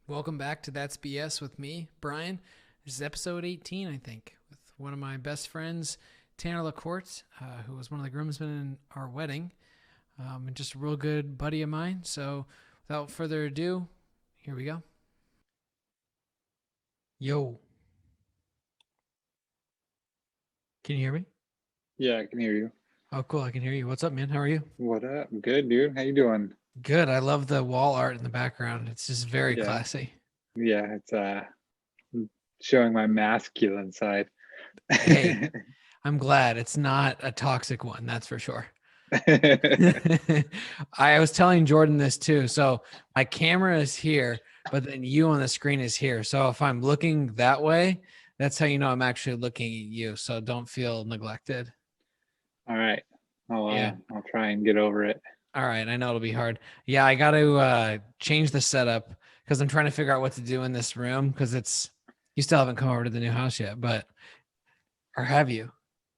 Welcome back to That's BS with me, Brian. This is episode 18, I think, with one of my best friends, Tanner LaCorte, who was one of the groomsmen in our wedding, and just a real good buddy of mine. So, without further ado, here we go. Yo, can you hear me? Yeah, I can hear you. Oh, cool. I can hear you. What's up, man? How are you? What up? Good, dude. How you doing? Good. I love the wall art in the background. It's just very Yeah, classy. yeah. It's showing my masculine side. Hey, I'm glad it's not a toxic one. That's for sure. I was telling Jordan this too. So my camera is here, but then you on the screen is here. So if I'm looking that way, that's how you know I'm actually looking at you. So don't feel neglected. All right. Yeah. I'll try and get over it. All right. I know it'll be hard. Yeah, I got to change the setup because I'm trying to figure out what to do in this room because you still haven't come over to the new house yet, but or have you?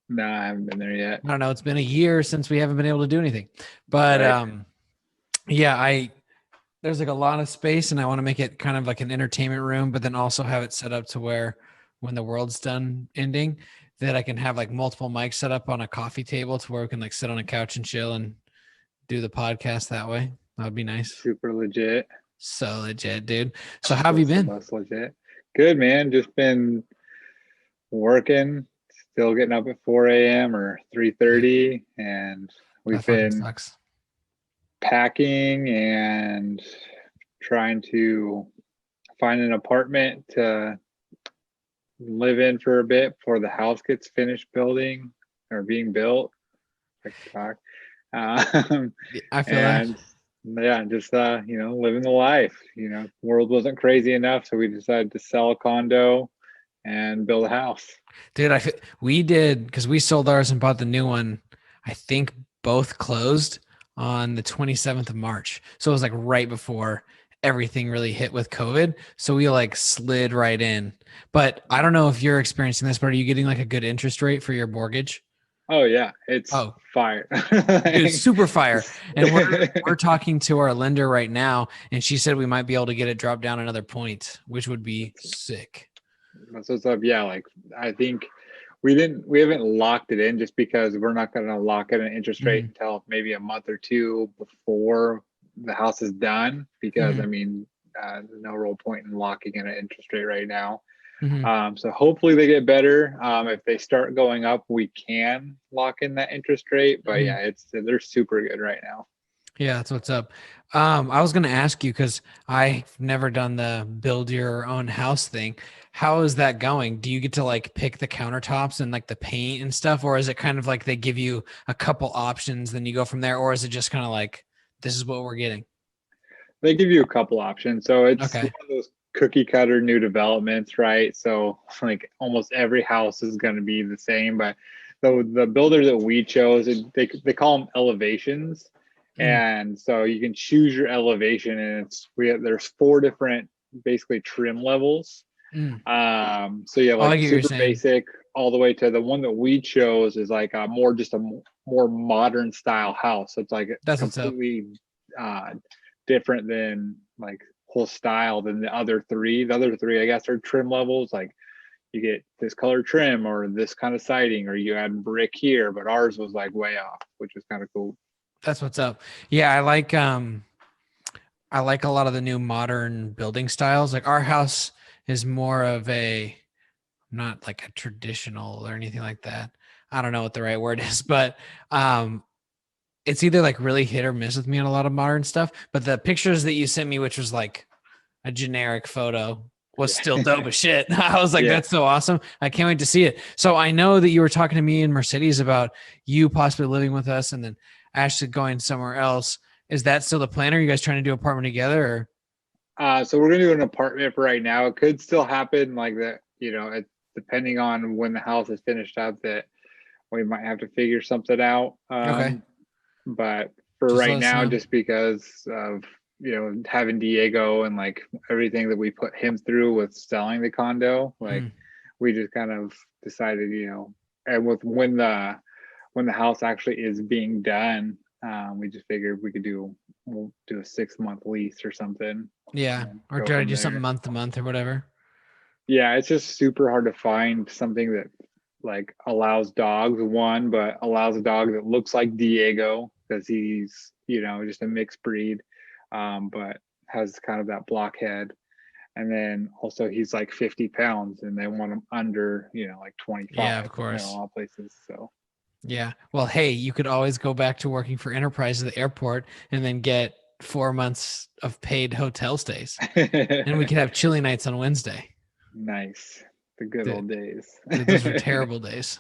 No, I haven't been there yet. I don't know. It's been a year since we haven't been able to do anything, but Right. yeah, there's like a lot of space and I want to make it kind of like an entertainment room, but then also have it set up to where when the world's done ending, that I can have like multiple mics set up on a coffee table to where we can like sit on a couch and chill and do the podcast that way. That would be nice. Super legit. So legit, dude. So how have you Close to been? bus legit. Good, man. Just been working. Still getting up at 4 a.m. or Yeah, 3:30, and that we've fucking been sucks. packing and trying to find an apartment to live in for a bit before the house gets finished building or being built. I can talk. Yeah, I feel that. And yeah, just living the life. The world wasn't crazy enough, so we decided to sell a condo and build a house. Dude, we did because we sold ours and bought the new one. I think both closed on the 27th of March. So it was like right before everything really hit with COVID. So we like slid right in. But I don't know if you're experiencing this, but are you getting like a good interest rate for your mortgage? Oh yeah, it's Oh, fire. dude, super fire. Just And we're talking to our lender right now, and she said we might be able to get it dropped down another point, which would be sick. that's what's up. Yeah, like I think we haven't locked it in just because we're not going to lock in an interest rate Mm-hmm. until maybe a month or two before the house is done, because I Mm-hmm. mean, there's no real point in locking in an interest rate right now. Mm-hmm. So hopefully they get better. If they start going up, we can lock in that interest rate, but Mm-hmm. yeah, they're super good right now. Yeah, that's what's up. I was gonna ask you because I've never done the build your own house thing. How is that going? Do you get to like pick the countertops and like the paint and stuff, or is it kind of like they give you a couple options, then you go from there, or is it just kind of like this is what we're getting? They give you a couple options. So it's one Okay. of those cookie cutter new developments, right? So like almost every house is going to be the same, but the builder that we chose, they call them elevations. Mm, And so you can choose your elevation, and there's four different basically trim levels. mm. So you have Oh, I like get what you're super saying. basic all the way to the one that we chose is like a more modern style house. So it's like That's what's up. completely uh, different than like whole style than the other three. The other three, I guess, are trim levels. Like you get this color trim or this kind of siding, or you add brick here. But ours was like way off, which was kind of cool. That's what's up. Yeah, I like a lot of the new modern building styles. Like our house is more of a not like a traditional or anything like that. I don't know what the right word is, but um it's either like really hit or miss with me on a lot of modern stuff. But the pictures that you sent me, which was like a generic photo, was still Yeah, dope as shit. I was like, yeah. that's so awesome. I can't wait to see it. So I know that you were talking to me in Mercedes about you possibly living with us and then Ashley going somewhere else. Is that still the plan? Are you guys trying to do apartment together or So we're gonna do an apartment for right now. It could still happen like that, depending on when the house is finished up, that we might have to figure something out. okay. But for Just let right us now, know. just because of having Diego and like everything that we put him through with selling the condo, like Mm. we just kind of decided, and with when the house actually is being done, we just figured we could do we'll do a 6-month lease or something Yeah. and Or go try to from do something there. month to month or whatever. Yeah, it's just super hard to find something that like allows dogs one, but allows a dog that looks like Diego because he's, just a mixed breed, but has kind of that blockhead. And then also he's like 50 pounds and they want him under, like Yeah, 25 of in a course. lot of places. So Yeah. Well, hey, you could always go back to working for Enterprise at the airport and then get 4 months of paid hotel stays. And we could have chili nights on Wednesday. nice. The good Dude, old days. dude, those were terrible days.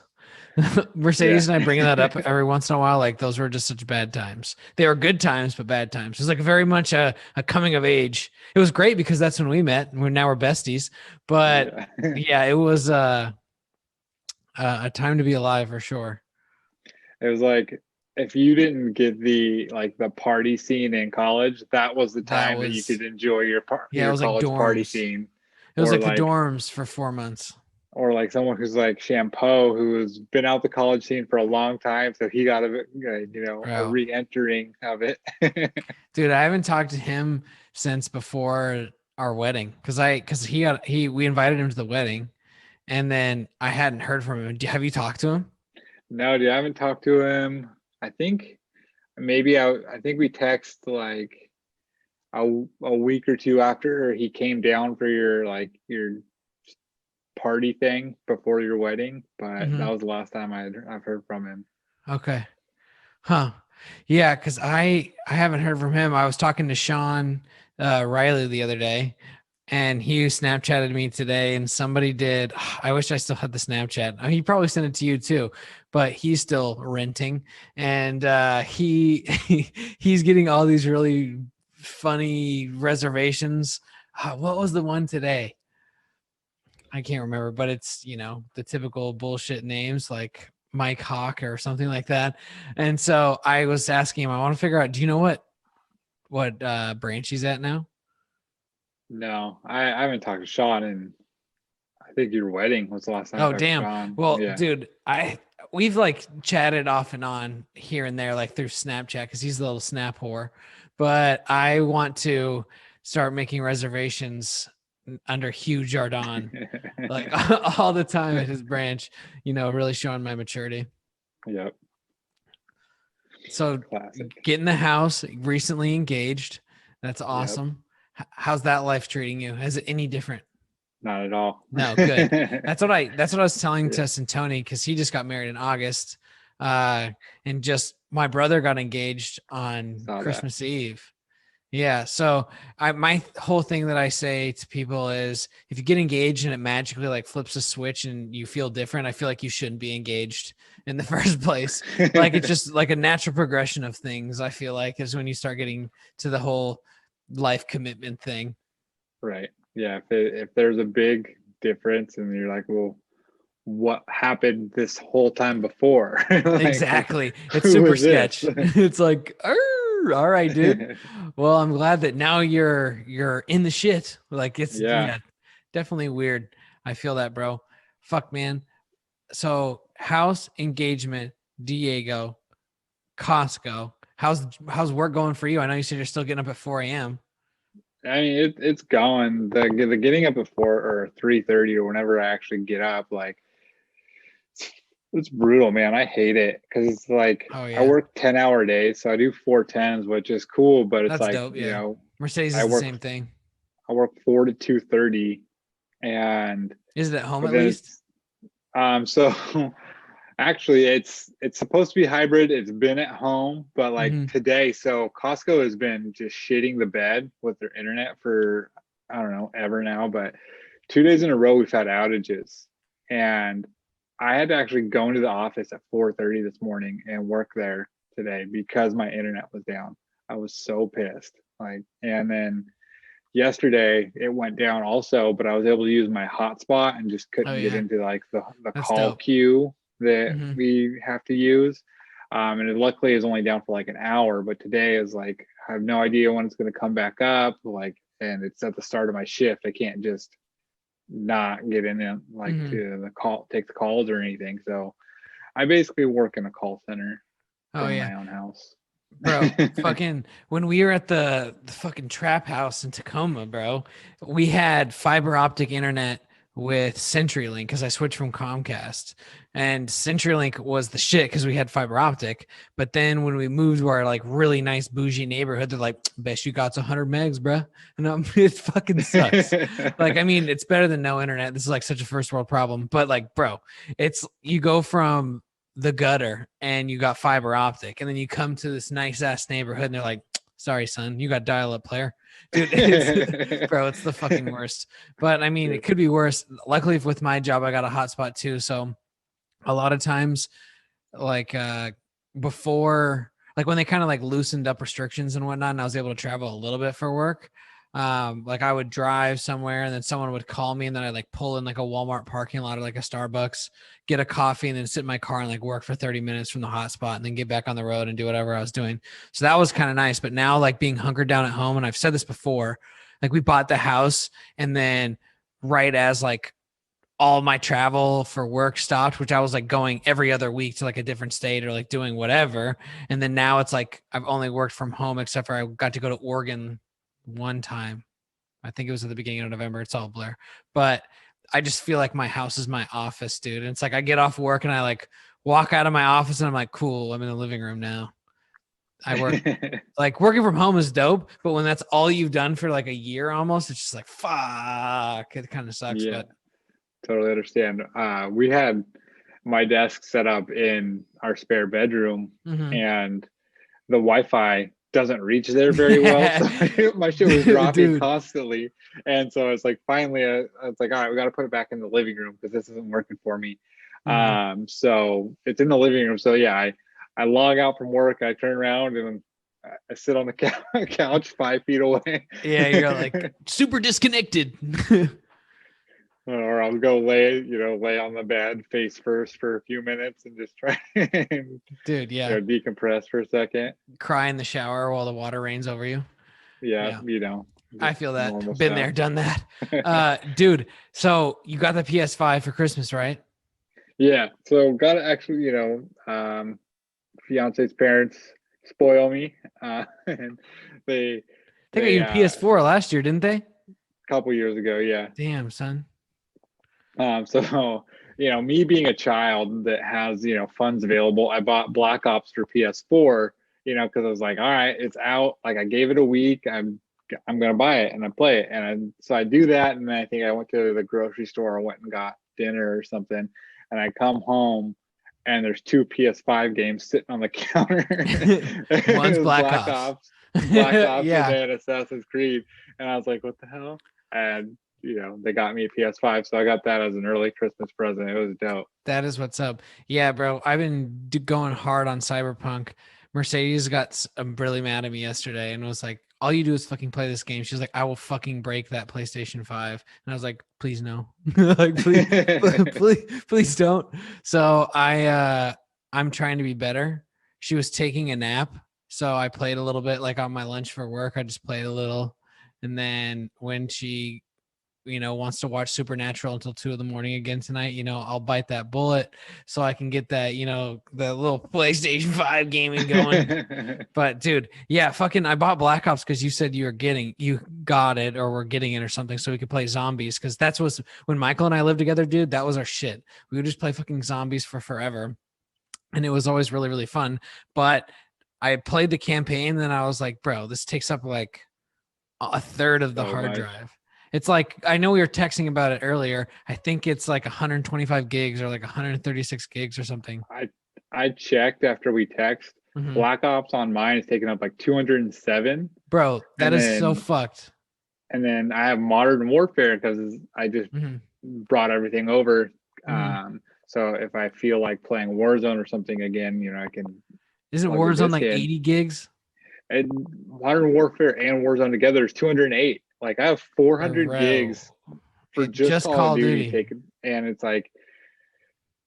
Mercedes Yeah. and I bringing that up every once in a while, like those were just such bad times. They were good times, but bad times. It was like very much a coming of age. It was great because that's when we met and now we're besties. But Yeah. yeah, it was a time to be alive for sure. It was like if you didn't get the party scene in college, that was the That time that you was could enjoy your Yeah, it your was like college party dorms. scene. It was Or like the like dorms for 4 months. or like someone who's like Shampoo, who's been out the college scene for a long time, so he got a Bro. re-entering of it. Dude, I haven't talked to him since before our wedding because we invited him to the wedding and then I hadn't heard from him. Have you talked to him? No, dude, I haven't talked to him. I think maybe I think we text like a week or two after he came down for your party thing before your wedding, but that Hmm. was the last time I've heard from him. Okay. Huh. Yeah, because I haven't heard from him. I was talking to Sean Riley the other day, and he Snapchatted me today, and somebody did. I wish I still had the Snapchat. I mean, he probably sent it to you too, but he's still renting, and he's getting all these really funny reservations. What was the one today? I can't remember, but it's the typical bullshit names like Mike Hawk or something like that. And so I was asking him, I want to figure out, do you know what branch he's at now? No, I haven't talked to Sean, and I think your wedding was the last time I Oh talked to damn. Sean. Well, Yeah. dude, we've like chatted off and on here and there, like through Snapchat, because he's a little snap whore. But I want to start making reservations under Hugh Jardin, like all the time at his branch, really showing my maturity. Yep. So Classic. get in the house, recently engaged. That's Yep. awesome. How's that life treating you? Is it any different? Not at all. No, good. That's what I was telling to Yeah. Santoni because he just got married in August. And just my brother got engaged on Saw that. Christmas Eve. Yeah. So my whole thing that I say to people is if you get engaged and it magically like flips a switch and you feel different, I feel like you shouldn't be engaged in the first place. Like it's just like a natural progression of things, I feel like, is when you start getting to the whole life commitment thing. Right. Yeah. If there's a big difference and you're like, well, what happened this whole time before? Like, Exactly. It's who super was this? sketch. It's like, all right, dude. Well, I'm glad that now you're in the shit. Like it's Yeah. yeah, definitely weird. I feel that, bro. Fuck, man. So house engagement, Diego, Costco. How's work going for you? I know you said you're still getting up at 4 a.m. I mean, it's going. The getting up at 4 or 3:30 or whenever I actually get up, like it's brutal, man. I hate it because it's like Oh I yeah. work 10-hour days, so I do 4 10s, which is cool. But it's That's like dope. Yeah. Mercedes I is the work same thing. I work 4 to 2:30, and Is it at home but at then least? it's so actually it's supposed to be hybrid. It's been at home, but like Mm-hmm. today, so Costco has been just shitting the bed with their internet for I don't know ever now, but 2 days in a row we've had outages, and I had to actually go into the office at 4:30 this morning and work there today because my internet was down. I was so pissed. Like, and then yesterday it went down also, but I was able to use my hotspot and just Oh couldn't get yeah. into like the That's call dope. queue that Mm-hmm. we have to use. And it luckily is only down for like an hour, but today is like I have no idea when it's going to come back up. Like, and it's at the start of my shift. I can't just not get in and like Mm-hmm. to the call, take the calls or anything. So I basically work in a call center Oh from yeah. my own house. Bro, fucking when we were at the fucking trap house in Tacoma, bro, we had fiber optic internet with CenturyLink because I switched from Comcast. And CenturyLink was the shit because we had fiber optic. But then when we moved to our like really nice bougie neighborhood, they're like, best you got's 100 megs, bro. And it fucking sucks. Like, I mean, it's better than no internet. This is like such a first world problem. But like, bro, it's you go from the gutter and you got fiber optic, and then you come to this nice ass neighborhood and they're like, sorry, son, you got dial up player. Dude, it's bro, it's the fucking worst. But I mean, it could be worse. Luckily with my job, I got a hotspot too. So a lot of times, like before, like when they kind of like loosened up restrictions and whatnot, and I was able to travel a little bit for work. Like I would drive somewhere and then someone would call me, and then I'd like pull in like a Walmart parking lot or like a Starbucks, get a coffee, and then sit in my car and like work for 30 minutes from the hotspot and then get back on the road and do whatever I was doing. So that was kind of nice. But now like being hunkered down at home, and I've said this before, like we bought the house and then right as like all my travel for work stopped, which I was like going every other week to like a different state or like doing whatever. And then now it's like I've only worked from home except for I got to go to Oregon one time. I think it was at the beginning of November. It's all blur. But I just feel like my house is my office, dude. And it's like I get off work and I like walk out of my office and I'm like, cool, I'm in the living room now. I work like working from home is dope, but when that's all you've done for like a year almost, it's just like fuck. It kind of sucks, Yeah, but totally understand. We had my desk set up in our spare bedroom, mm-hmm. and the Wi-Fi doesn't reach there very well, so my shit was dropping Dude. constantly. And so it's like finally, it's like, all right, we got to put it back in the living room because this isn't working for me. Mm-hmm. So it's in the living room. So yeah, I log out from work, I turn around, and I sit on the couch 5 feet away. Yeah, you're like super disconnected. Or I'll go lay on the bed face first for a few minutes and just try and Dude, yeah. decompress for a second. Cry in the shower while the water rains over you. Yeah, Yeah. I just feel that. normal Been stuff. there, done that. Dude, so you got the PS5 for Christmas, right? Yeah, so got to actually, fiance's parents spoil me, and they They got they you a PS4 last year, didn't they? a couple years ago, yeah. Damn, son. So me being a child that has funds available, I bought Black Ops for PS4, because I was like, all right, it's out. Like I gave it a week. I'm gonna buy it and I play it, so I do that, and then I think I went to the grocery store. I went and got dinner or something, and I come home and there's two PS5 games sitting on the counter. One's It was Black Ops. Black Ops, and Yeah. then Assassin's Creed, and I was like, what the hell? And they got me a PS5, so I got that as an early Christmas present. It was dope. That is what's up. Yeah, bro. I've been going hard on Cyberpunk. Mercedes got really mad at me yesterday and was like, all you do is fucking play this game. She's like, I will fucking break that PlayStation 5. And I was like, please no. Like, please don't. So I'm trying to be better. She was taking a nap. So I played a little bit like on my lunch for work. I just played a little. And then when she wants to watch Supernatural until 2 a.m. again tonight, I'll bite that bullet so I can get that, the little PlayStation 5 gaming going. But dude, yeah, fucking, I bought Black Ops because you said you got it or were getting it or something so we could play zombies. Cause that's was when Michael and I lived together, dude, that was our shit. We would just play fucking zombies for forever. And it was always really, really fun. But I played the campaign and then I was like, bro, this takes up like a third of the So hard much. drive. It's like, I know we were texting about it earlier. I think it's like 125 gigs or like 136 gigs or something. I checked after we text. Mm-hmm. Black Ops on mine is taking up like 207, Bro, that and is so then fucked. I have Modern Warfare because I just Mm-hmm. brought everything over. Mm-hmm. So if I feel like playing Warzone or something again, I can Isn't plug the Warzone disc like in. 80 gigs? And Modern Warfare and Warzone together is 208. Like I have 400 Bro, gigs for just just Call of Call of Duty Duty. taken, and it's like,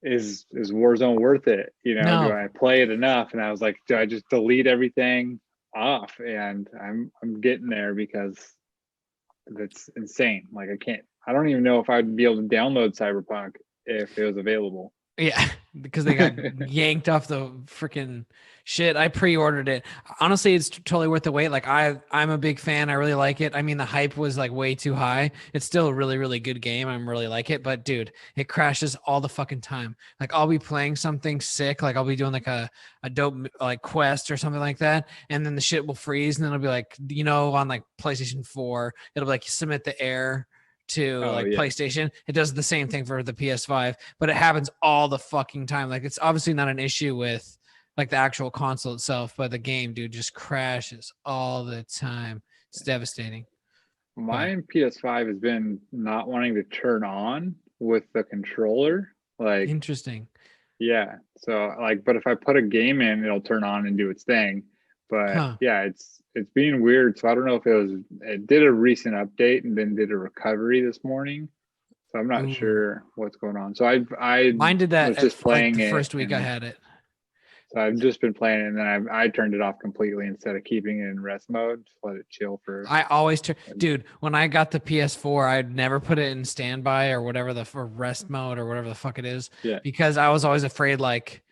is Warzone worth it? Do No, I play it enough? And I was like, do I just delete everything off? And I'm getting there because that's insane. Like I don't even know if I'd be able to download Cyberpunk if it was available. Yeah, because they got yanked off the freaking shit. I pre-ordered it. Honestly, it's totally worth the wait. Like I'm a big fan. I really like it. I mean, the hype was like way too high. It's still a really, really good game. I really like it. But dude, it crashes all the fucking time. Like I'll be playing something sick. Like I'll be doing like a dope like quest or something like that. And then the shit will freeze. And then it'll be like, on like PlayStation 4, it'll be like submit the error to Oh like yeah. PlayStation. It does the same thing for the PS5, but it happens all the fucking time. Like it's obviously not an issue with like the actual console itself, but the game, dude, just crashes all the time. It's devastating. But Mine PS5 has been not wanting to turn on with the controller. Like, interesting. yeah. So like, but if I put a game in, it'll turn on and do its thing. But Huh. yeah, it's being weird. So I don't know if it did a recent update and then did a recovery this morning. So I'm not Ooh. sure what's going on. So I Mine did that was at just like playing the it first week I and had it. so I've just been playing it and then I turned it off completely instead of keeping it in rest mode. Just let it chill for I always dude, when I got the PS4, I'd never put it in standby or whatever for rest mode or whatever the fuck it is, yeah. because I was always afraid like,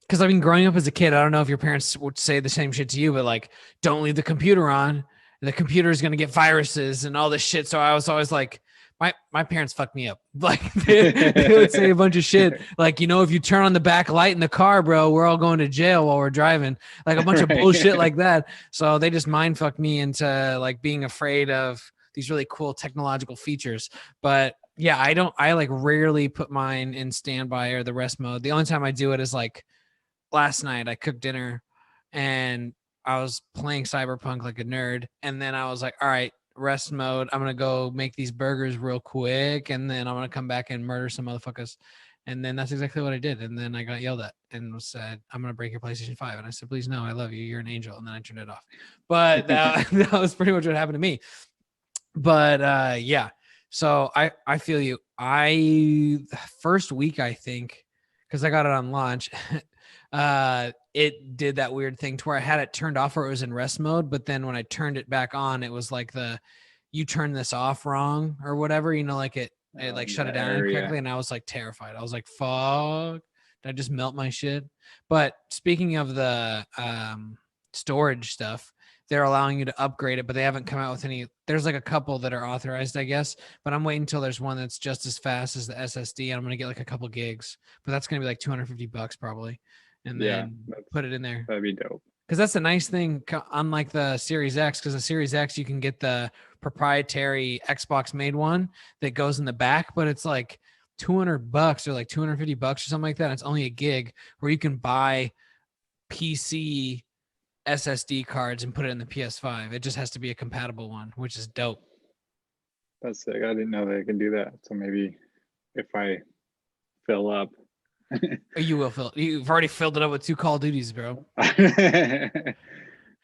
because I mean, growing up as a kid, I don't know if your parents would say the same shit to you, but like, don't leave the computer on. The computer is going to get viruses and all this shit. So I was always like, my parents fucked me up. Like they would say a bunch of shit. Like, if you turn on the back light in the car, bro, we're all going to jail while we're driving. Like a bunch of bullshit Right. like that. So they just mind fucked me into like being afraid of these really cool technological features. But yeah, I like rarely put mine in standby or the rest mode. The only time I do it is like last night I cooked dinner and I was playing Cyberpunk like a nerd. And then I was like, all right, rest mode. I'm going to go make these burgers real quick. And then I'm going to come back and murder some motherfuckers. And then that's exactly what I did. And then I got yelled at and said, I'm going to break your PlayStation 5. And I said, please, no, I love you. You're an angel. And then I turned it off. But that was pretty much what happened to me. But yeah. So I feel you. First week, I think, because I got it on launch, it did that weird thing to where I had it turned off where it was in rest mode, but then when I turned it back on, it was like you turned this off wrong or whatever, like it like shut it The down area. incorrectly, and I was like terrified. I was like, fuck, did I just melt my shit? But speaking of the storage stuff, they're allowing you to upgrade it, but they haven't come out with any. There's like a couple that are authorized, I guess, but I'm waiting until there's one that's just as fast as the SSD, and I'm gonna get like a couple gigs, but that's gonna be like $250 probably, and Yeah, then put it in there. that'd be dope. Because that's the nice thing, unlike the Series X, because the Series X, you can get the proprietary Xbox made one that goes in the back, but it's like $200 or like $250 or something like that. And it's only a gig, where you can buy PC SSD cards and put it in the PS5. It just has to be a compatible one, which is dope. That's sick. I didn't know they could do that. So maybe if I fill up. You will fill. You've already filled it up with 2 Call of Duties, bro. Yeah,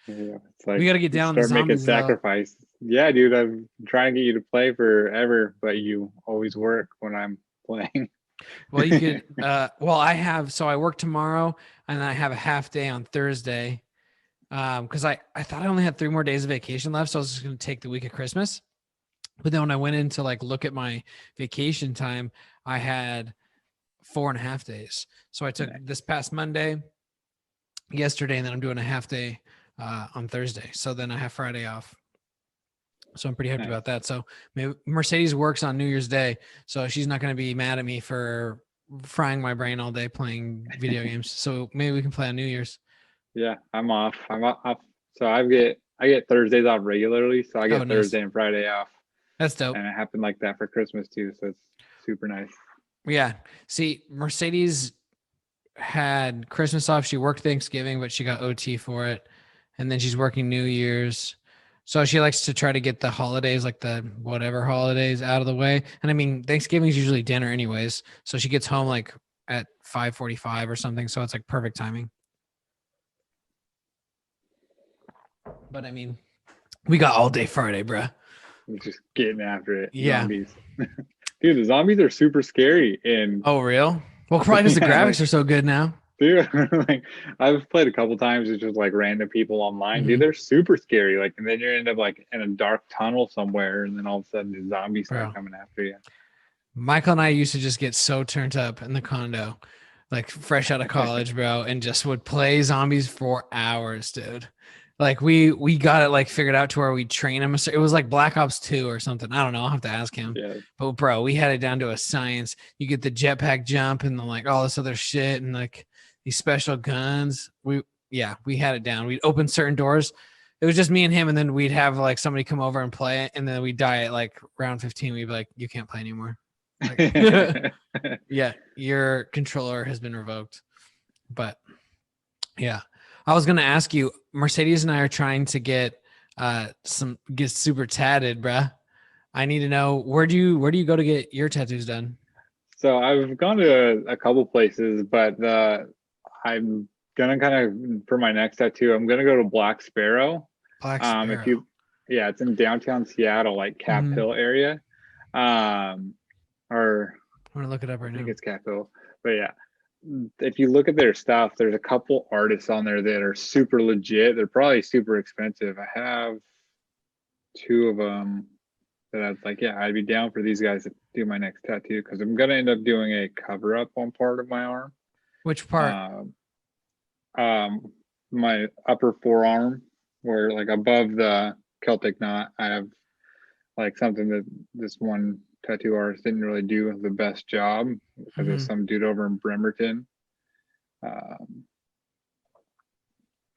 it's We like got to get down on the start making zombies though. sacrifice. Yeah, dude, I'm trying to get you to play forever, but you always work when I'm playing. Well, you could. Well, I work tomorrow, and I have a half day on Thursday. Because I thought I only had 3 more days of vacation left, so I was just gonna take the week of Christmas. But then when I went in to like look at my vacation time, I had 4.5 days. So I took this past Monday, yesterday, and then I'm doing a half day on Thursday. So then I have Friday off. So I'm pretty happy Nice. about that. So maybe Mercedes works on New Year's Day, so she's not going to be mad at me for frying my brain all day playing video games. So maybe we can play on New Year's. Yeah, I'm off. I'm off. So I get Thursdays off regularly. So I Oh, get nice. Thursday and Friday off, That's dope. and it happened like that for Christmas too. So it's super nice. Yeah. See, Mercedes had Christmas off. She worked Thanksgiving, but she got OT for it. And then she's working New Year's. So she likes to try to get the holidays, like the whatever holidays, out of the way. And I mean, Thanksgiving is usually dinner anyways. So she gets home like at 5:45 or something. So it's like perfect timing. But I mean, we got all day Friday, bruh. I'm just getting after it. Yeah. Zombies. Dude, the zombies are super scary. And Oh, real? Well, probably because the yeah, graphics like are so good now. dude, like I've played a couple times with just like random people online. Dude, Mhm. they're super scary. Like, and then you end up like in a dark tunnel somewhere, and then all of a sudden the zombies start Bro. coming after you. Michael and I used to just get so turned up in the condo, like fresh out of college, bro, and just would play zombies for hours, dude. Like we got it like figured out to where we train him. It was like Black Ops 2 or something. I don't know. I'll have to ask him. Yeah. But bro, we had it down to a science. You get the jetpack jump and then like all this other shit and like these special guns. We had it down. We'd open certain doors. It was just me and him, and then we'd have like somebody come over and play it, and then we'd die at like round 15. We'd be like, you can't play anymore. Like, yeah, your controller has been revoked. But yeah, I was gonna ask you. Mercedes and I are trying to get get super tatted, bruh. I need to know where do you go to get your tattoos done? So I've gone to a couple places, but I'm gonna kind of for my next tattoo, I'm gonna go to Black Sparrow. Black If Sparrow. you, yeah, it's in downtown Seattle, like Cap Mm-hmm. Hill area. Um, or I'm gonna look it up I right think now. it's Cap Hill, but yeah, if you look at their stuff, there's a couple artists on there that are super legit. They're probably super expensive. I have two of them that I'd like, yeah, I'd be down for these guys to do my next tattoo because I'm gonna end up doing a cover up on part of my arm. Which part? Um, my upper forearm, where like above the Celtic knot, I have like something that this one tattoo artist didn't really do the best job because Mm-hmm. it's some dude over in Bremerton. Um,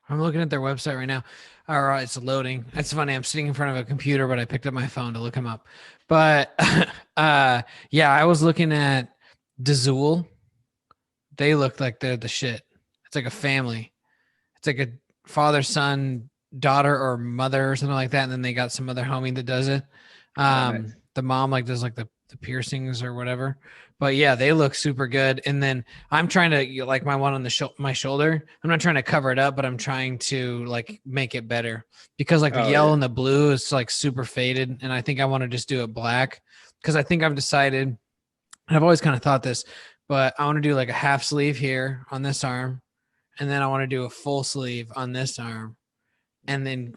I'm looking at their website right now. All right, it's loading. It's funny. I'm sitting in front of a computer, but I picked up my phone to look them up. But yeah, I was looking at Dazul. They look like they're the shit. It's like a family. It's like a father, son, daughter, or mother, or something like that. And then they got some other homie that does it. oh, nice. The mom like does like the piercings or whatever. But yeah, they look super good. And then I'm trying to like my one on the my shoulder. I'm not trying to cover it up, but I'm trying to like make it better because like the Oh yellow yeah, and the blue is like super faded, and I think I want to just do it black because I think I've decided. And I've always kind of thought this, but I want to do like a half sleeve here on this arm, and then I want to do a full sleeve on this arm, and then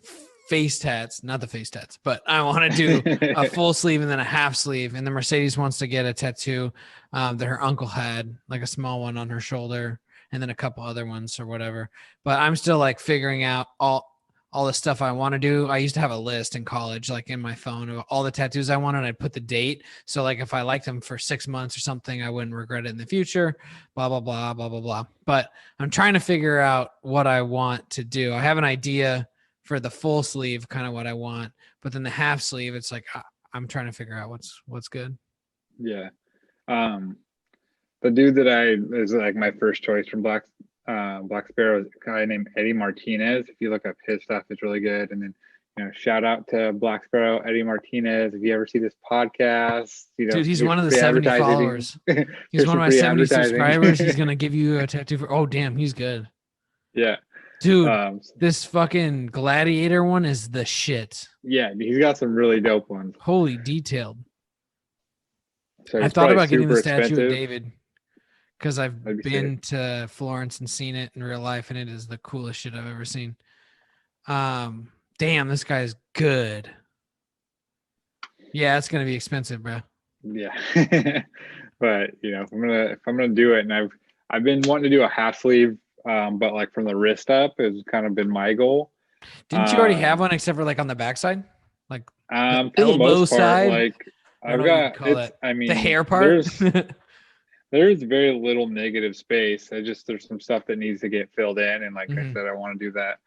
face tats, not the face tats, but I want to do a full sleeve and then a half sleeve. And then Mercedes wants to get a tattoo that her uncle had, like a small one on her shoulder, and then a couple other ones or whatever. But I'm still like figuring out all the stuff I want to do. I used to have a list in college, like in my phone, of all the tattoos I wanted. I'd put the date. So like if I liked them for 6 months or something, I wouldn't regret it in the future. Blah blah blah blah blah blah. But I'm trying to figure out what I want to do. I have an idea for the full sleeve, kind of what I want, but then the half sleeve, it's like I'm trying to figure out what's good. yeah. Um, the dude that I is like my first choice from Black Sparrow is a guy named Eddie Martinez. If you look up his stuff, it's really good. And then shout out to Black Sparrow, Eddie Martinez. If you ever see this podcast, Dude, he's here's one some of the free 70 advertising. followers. He's Here's one of some my free 70 advertising. subscribers. He's gonna give you a tattoo for. Oh damn, he's good, Yeah. dude. Um, This fucking gladiator one is the shit. yeah, he's got some really dope ones. Holy detailed. So I've he's thought probably about getting the super statue of expensive. David because That'd I've be sick. been to Florence and seen it in real life, and it is the coolest shit I've ever seen. Damn, this guy's good. Yeah, it's gonna be expensive, bro. Yeah. But if I'm gonna do it, and I've been wanting to do a half sleeve, but like from the wrist up has kind of been my goal. Didn't you already have Um, one except for like on the backside? Like the for the elbow most part, side? like I don't I've know what you'd got call it's, that. I The mean, hair part? there's very little negative space. There's some stuff that needs to get filled in, and like I Hmm. said, I want to do that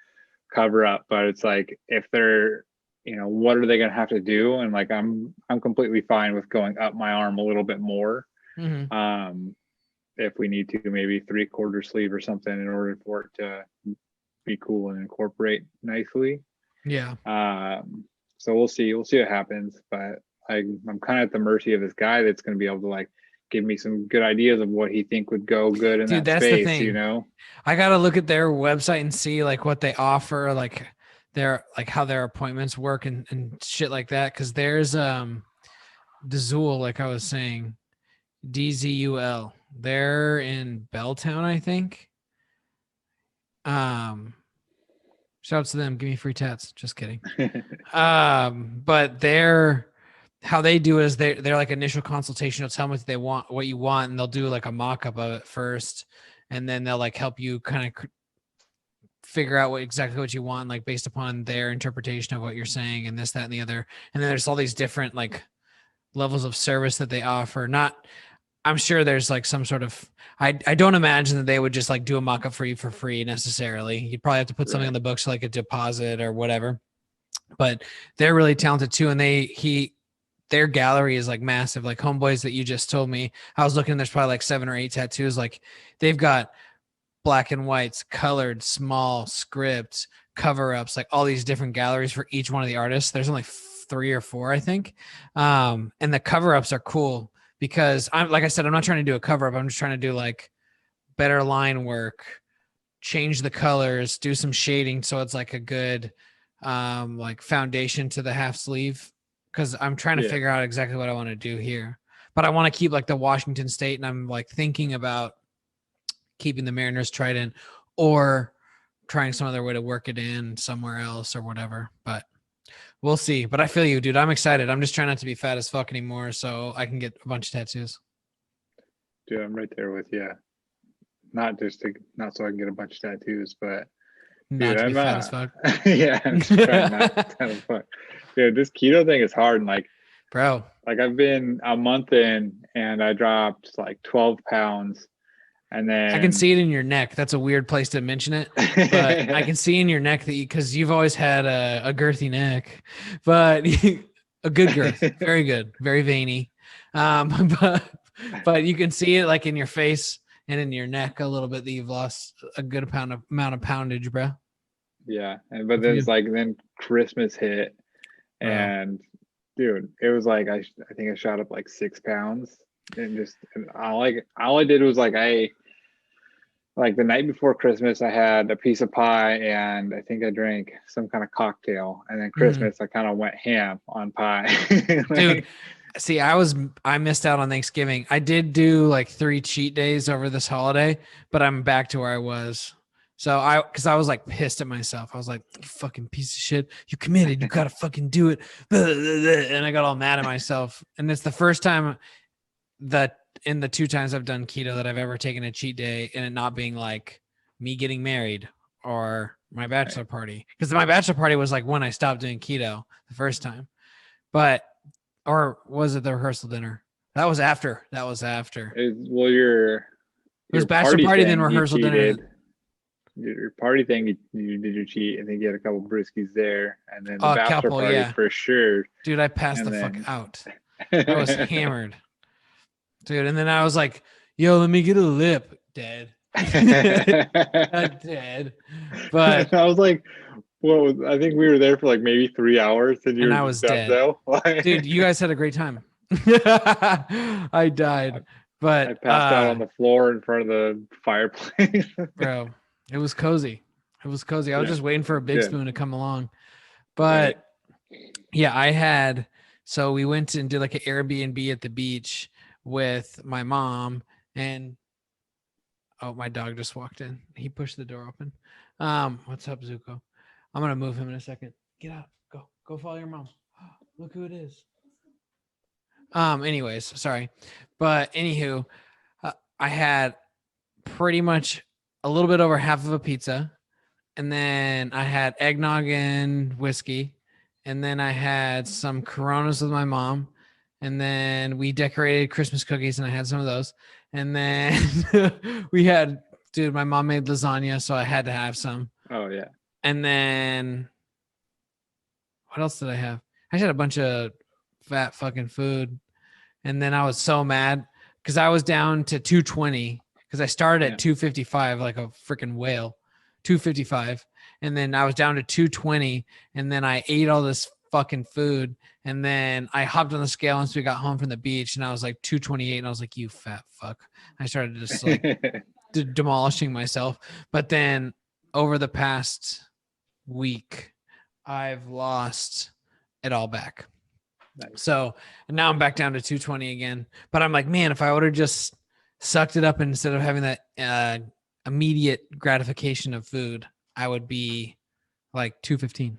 cover up. But it's like if they're, what are they gonna have to do? And like I'm completely fine with going up my arm a little bit more. Hmm. Um, if we need to, maybe 3/4 sleeve or something in order for it to be cool and incorporate nicely. Yeah. So we'll see what happens, but I'm kind of at the mercy of this guy that's going to be able to like give me some good ideas of what he think would go good in Dude, that that's the space. thing. I gotta look at their website and see like what they offer, like their like how their appointments work and shit like that. Cause there's Dazul, like I was saying, DZUL. They're in Belltown, I think. Um, Shouts to them. Give me free tats. Just kidding. But how they do is they're like initial consultation. They'll tell them what they want, what you want, and they'll do like a mock-up of it first, and then they'll like help you kind of figure out exactly what you want, like based upon their interpretation of what you're saying, and this, that, and the other. And then there's all these different like levels of service that they offer. Not, I'm sure there's like some sort of, I don't imagine that they would just like do a mock-up for you for free necessarily. You'd probably have to put something on Right. the books like a deposit or whatever. But they're really talented too, and their gallery is like massive. Like homeboys that you just told me, I was looking, there's probably like 7 or 8 tattoos. Like they've got black and whites, colored, small, scripts, cover ups, like all these different galleries for each one of the artists. There's only 3 or 4, I think. And the cover ups are cool because I'm, like I said, I'm not trying to do a cover up. I'm just trying to do like better line work, change the colors, do some shading so it's like a good like foundation to the half sleeve, because I'm trying to Yeah. figure out exactly what I want to do here. But I want to keep like the Washington State, and I'm like thinking about keeping the Mariners trident or trying some other way to work it in somewhere else or whatever. But we'll see. But I feel you, dude. I'm excited. I'm just trying not to be fat as fuck anymore so I can get a bunch of tattoos. Dude, I'm right there with you. Not so I can get a bunch of tattoos, but dude, Not to be I'm fat as fuck. yeah, I'm just trying not to fuck. Dude, this keto thing is hard. And Bro, I've been a month in and I dropped like 12 pounds. And I can then see it in your neck. That's a weird place to mention it, but I can see in your neck that because you've always had a girthy neck, but a good girth, very good, very veiny. But you can see it like in your face and in your neck a little bit that you've lost a good amount of poundage, bro. yeah, and but Good for then you, it's like then Christmas hit bro. and dude, it was like I think I shot up like 6 pounds and all I did was like the night before Christmas, I had a piece of pie and I think I drank some kind of cocktail. And then Mhm. Christmas, I kind of went ham on pie. Dude. Like, See, I missed out on Thanksgiving. I did do like 3 cheat days over this holiday, but I'm back to where I was. So because I was like pissed at myself. I was like, "You fucking piece of shit. You committed. You got to fucking do it." And I got all mad at myself. And it's the first time that in the 2 times I've done keto that I've ever taken a cheat day and it not being like me getting married or my bachelor party. Because my bachelor party was like when I stopped doing keto the first time. But or was it the rehearsal dinner? That was after. That was after. well, It was your bachelor party party, then thing, you rehearsal dinner. cheated. Your party thing, you did your cheat. I think you had a couple brewskis there, and then the A bachelor couple, party yeah. for sure. Dude, I passed the And fuck then, out. I was hammered. Dude, and then I was like, yo, let me get a lip. Dead. Not dead. But I was like, I think we were there for like maybe 3 hours, and you and were I just was done dead. though. Dude, you guys had a great time. I died. I But passed out on the floor in front of the fireplace. bro, it was cozy. It was cozy. I was Yeah, just waiting for a big good. spoon to come along. Right. But yeah, I had, so we went and did like an Airbnb at the beach with my mom, and oh, my dog just walked in. He pushed the door open. What's up, Zuko? I'm gonna move him in a second. Get out. Go follow your mom. Look who it is. Anyways, sorry. But anywho, I had pretty much a little bit over half of a pizza, and then I had eggnog and whiskey, and then I had some Coronas with my mom, and then we decorated Christmas cookies, and I had some of those, and then we had, dude, my mom made lasagna, so I had to have some, Oh yeah. and then what else did I have? I just had a bunch of fat fucking food, and then I was so mad because I was down to 220 because I started Yeah. at 255 like a freaking whale, 255, and then I was down to 220, and then I ate all this fucking food, and then I hopped on the scale once we got home from the beach, and I was like 228, and I was like, you fat fuck. I started just like demolishing myself, but then over the past week, I've lost it all back. Nice. So now I'm back down to 220 again. But I'm like, man, if I would have just sucked it up instead of having that immediate gratification of food, I would be like 215.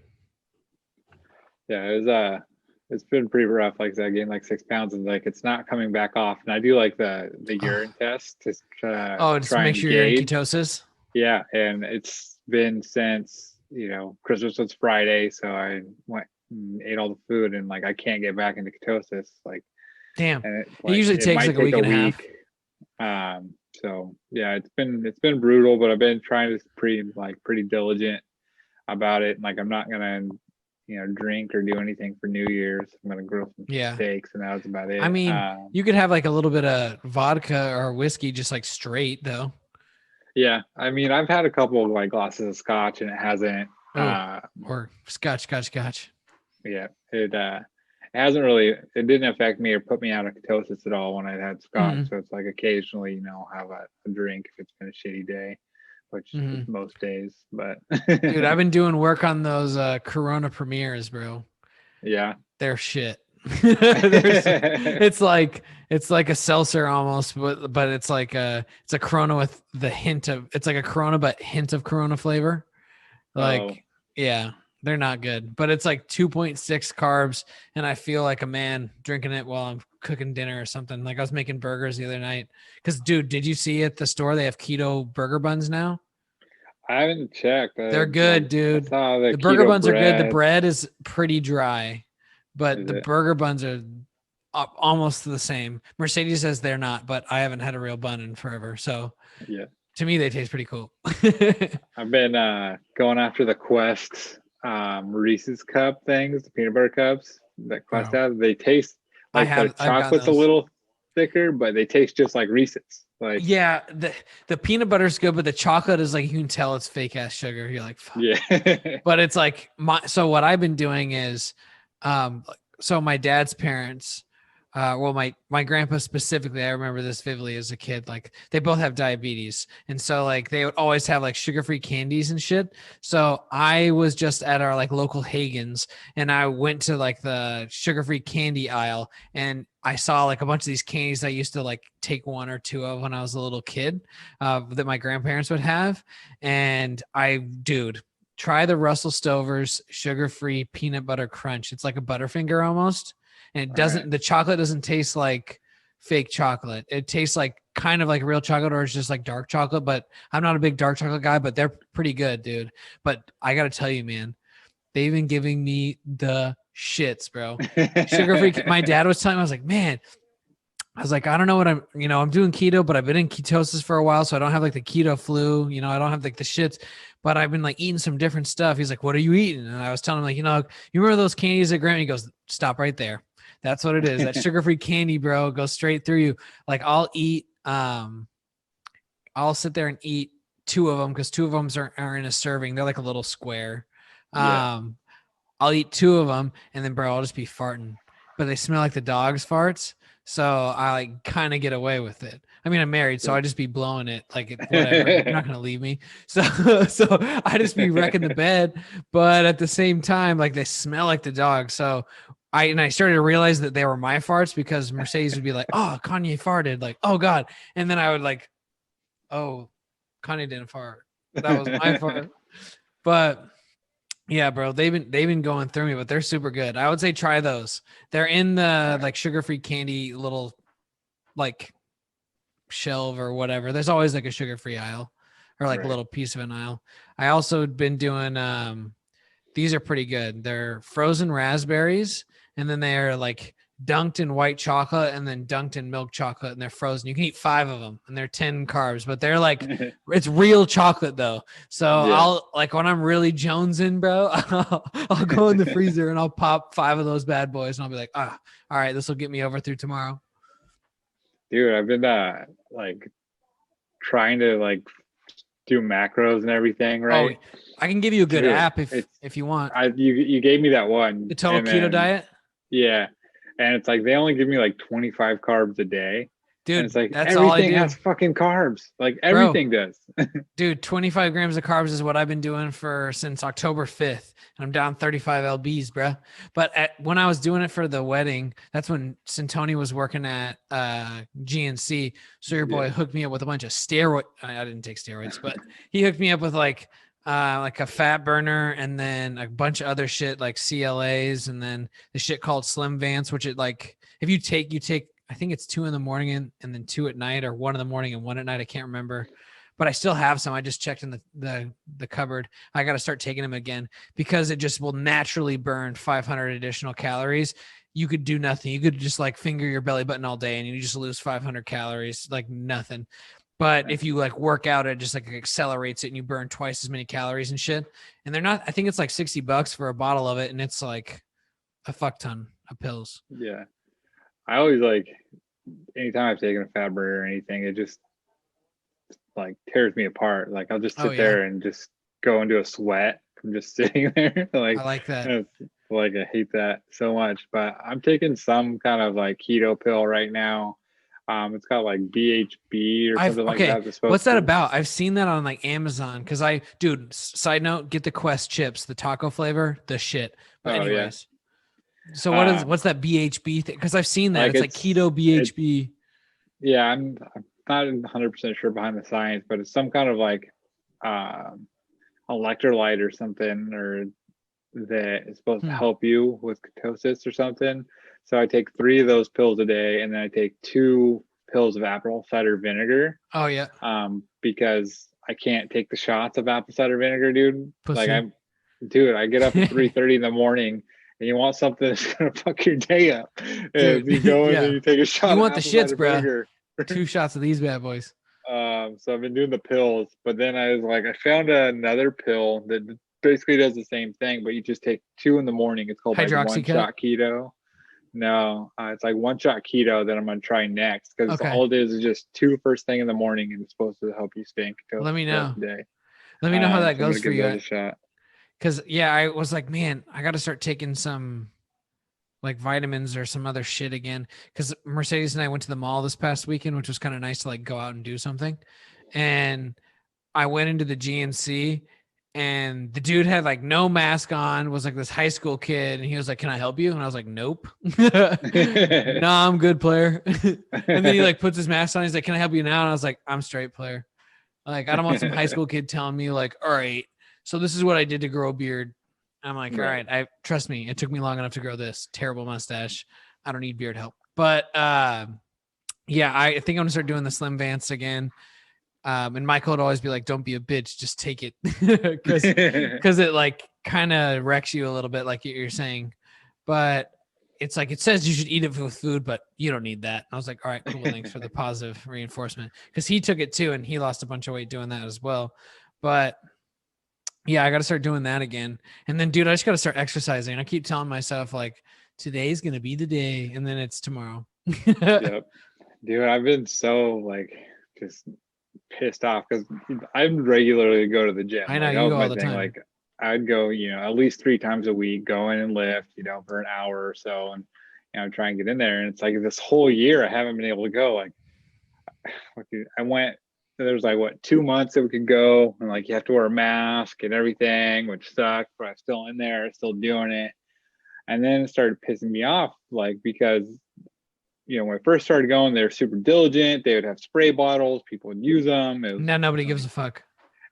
Yeah, it's been pretty rough. Like I said, I gained like 6 pounds, and like it's not coming back off. And I do like the Oh, urine test to oh, just try make and sure you're in gauge. ketosis. Yeah, and it's been since Christmas was Friday, so I went and ate all the food, and like I can't get back into ketosis. Like, Damn. and It like usually it takes might like a take week a and a half. week. So it's been brutal, but I've been trying to pretty diligent about it. Like I'm not gonna drink or do anything for New Year's. I'm gonna grill some Yeah. steaks, and that was about I it. mean, you could have like a little bit of vodka or whiskey just like straight though. Yeah, I mean I've had a couple of like glasses of scotch, and it hasn't. Oh, or scotch. Yeah, it hasn't really. It didn't affect me or put me out of ketosis at all when I had scotch. Hmm. So it's like occasionally, have a drink if it's been a shitty day, which is Hmm. most days. But Dude, I've been doing work on those Corona premieres, bro. yeah. They're shit. It's like a seltzer almost, but it's a Corona with the hint of it's like a Corona but hint of Corona flavor. Oh, Like, yeah, they're not good, but it's like 2.6 carbs, and I feel like a man drinking it while I'm cooking dinner or something. Like I was making burgers the other night. Because, dude, did you see at the store they have keto burger buns now? I haven't checked. They're Like good, I dude. saw the The burger keto buns are good. The bread. bread is pretty dry, but Is the it? burger buns are almost the same. Mercedes says they're not, but I haven't had a real bun in forever. So Yeah. to me, they taste pretty cool. I've been going after the Quest Reese's cup things, the peanut butter cups that Quest Bro, has. They taste like the I've gotten chocolate's a those. little thicker, but they taste just like Reese's. Like, Yeah, the peanut butter's good, but the chocolate is like you can tell it's fake ass sugar. You're like, fuck. yeah. But it's like so what I've been doing is so my dad's parents well my grandpa specifically, I remember this vividly as a kid, like they both have diabetes, and so like they would always have like sugar-free candies and shit. So I was just at our like local Hagen's, and I went to like the sugar-free candy aisle, and I saw like a bunch of these candies I used to like take one or two of when I was a little kid, that my grandparents would have. And dude, try the Russell Stover's sugar-free peanut butter crunch. It's like a Butterfinger almost. And it All right. the chocolate doesn't taste like fake chocolate. It tastes like kind of like real chocolate, or it's just like dark chocolate. But I'm not a big dark chocolate guy, but they're pretty good, dude. But I got to tell you, man, they've been giving me the shits, bro. Sugar-free. My dad was telling me, I was like, man, I was like, I don't know what I'm doing keto, but I've been in ketosis for a while. So I don't have like the keto flu, I don't have like the shits, but I've been like eating some different stuff. He's like, what are you eating? And I was telling him like, you remember those candies at Grant? He goes, stop right there. That's what it is. That sugar-free candy, bro, goes straight through you. Like I'll sit there and eat two of them, because two of them are in a serving. They're like a little square. Yeah. I'll eat two of them, and then bro, I'll just be farting, but they smell like the dog's farts. So I like kind of get away with it. I mean, I'm married, so I just be blowing it like whatever. You're not gonna leave me, so I just be wrecking the bed. But at the same time, like they smell like the dog. So I started to realize that they were my farts, because Mercedes would be like, "Oh, Kanye farted," like, "Oh God," and then I would like, "Oh, Kanye didn't fart. That was my fart." But yeah, bro, they've been going through me, but they're super good. I would say try those. They're in the like sugar-free candy little like shelf or whatever. There's always like a sugar-free aisle, or like a Right. little piece of an aisle. I also been doing these are pretty good. They're frozen raspberries, and then they're like dunked in white chocolate and then dunked in milk chocolate, and they're frozen. You can eat 5 of them, and they're 10 carbs, but they're like, it's real chocolate though. So Yeah. I'll like when I'm really jonesing, bro, I'll go in the freezer and I'll pop 5 of those bad boys, and I'll be like, all right, this will get me over through tomorrow. Dude, I've been like trying to like do macros and everything, Oh, right? I can give you a good Dude, app if it's if you want. you gave me that one, The total and keto then diet. yeah, and it's like they only give me like 25 carbs a day, and it's Dude, like that's all I everything do. has fucking carbs, like Bro, everything does. dude, 25 grams of carbs is what I've been doing since October 5th. And I'm down 35 lbs, bro. But when I was doing it for the wedding, that's when Santoni was working at GNC. So your boy Yeah. hooked me up with a bunch of steroids. I didn't take steroids, but he hooked me up with like like a fat burner, and then a bunch of other shit like CLAs, and then the shit called Slim Vance, which it like if you take I think it's 2 in the morning and then 2 at night, or 1 in the morning and 1 at night. I can't remember, but I still have some. I just checked in the cupboard. I got to start taking them again because it just will naturally burn 500 additional calories. You could do nothing. You could just like finger your belly button all day and you just lose 500 calories, like nothing. But if you like work out, it just like accelerates it and you burn twice as many calories and shit. And they're not, I think it's like $60 for a bottle of it. And it's like a fuck ton of pills. Yeah. I always like, anytime I've taken a fat burger or anything, it just like tears me apart. Like I'll just sit there and just go into a sweat from just sitting there. Like, I like that. Like I hate that so much. But I'm taking some kind of like keto pill right now. It's got like BHB or something like that. What's that about? I've seen that on like Amazon because dude, side note, get the Quest chips, the taco flavor, the shit. But anyways, so what's that BHB thing? Because I've seen that. Like it's like keto BHB. Yeah, I'm not 100% sure behind the science, but it's some kind of like electrolyte or something, or that is supposed to help you with ketosis or something. So I take 3 of those pills a day, and then I take 2 pills of apple cider vinegar. Oh yeah. Because I can't take the shots of apple cider vinegar, dude. Pussy. Like I get up at 3:30 in the morning, and you want something that's gonna fuck your day up. And you go in and you take a shot. You want the shits, bro? 2 shots of these bad boys. So I've been doing the pills, but then I was like, I found another pill that basically does the same thing, but you just take 2 in the morning. It's called like 1-shot keto. No, it's like 1-shot keto that I'm gonna try next, because all it is just 2 first thing in the morning, and it's supposed to help you stay in ketosis. Let me know. Day. Let me know how that goes for you. Because I was like, man, I got to start taking some like vitamins or some other shit again. Because Mercedes and I went to the mall this past weekend, which was kind of nice to like go out and do something. And I went into the GNC, and the dude had like no mask on, was like this high school kid. And he was like, can I help you? And I was like, nope. Nah, I'm good, player. And then he like puts his mask on. He's like, can I help you now? And I was like, I'm straight, player. Like, I don't want some high school kid telling me like, all right, so this is what I did to grow a beard. I'm like, all right, trust me. It took me long enough to grow this terrible mustache. I don't need beard help. But yeah, I think I'm gonna start doing the Slim Vance again. And Michael would always be like, don't be a bitch, just take it. Because it like kind of wrecks you a little bit, like you're saying. But it's like, it says you should eat it with food, but you don't need that. And I was like, all right, cool. Thanks for the positive reinforcement. Because he took it too, and he lost a bunch of weight doing that as well. But yeah, I got to start doing that again. And then, dude, I just got to start exercising. I keep telling myself like, today's going to be the day. And then it's tomorrow. Yep. Dude, I've been so like just pissed off because I regularly go to the gym. I know, like, you go all the time. Like I'd go, at least 3 times a week, go in and lift, for an hour or so, and try and get in there. And it's like this whole year I haven't been able to go. Like I went, there was like 2 months that we could go, and like you have to wear a mask and everything, which sucked, but I'm still in there, still doing it. And then it started pissing me off, like, because when I first started going, they were super diligent. They would have spray bottles, people would use them. Now nobody gives a fuck.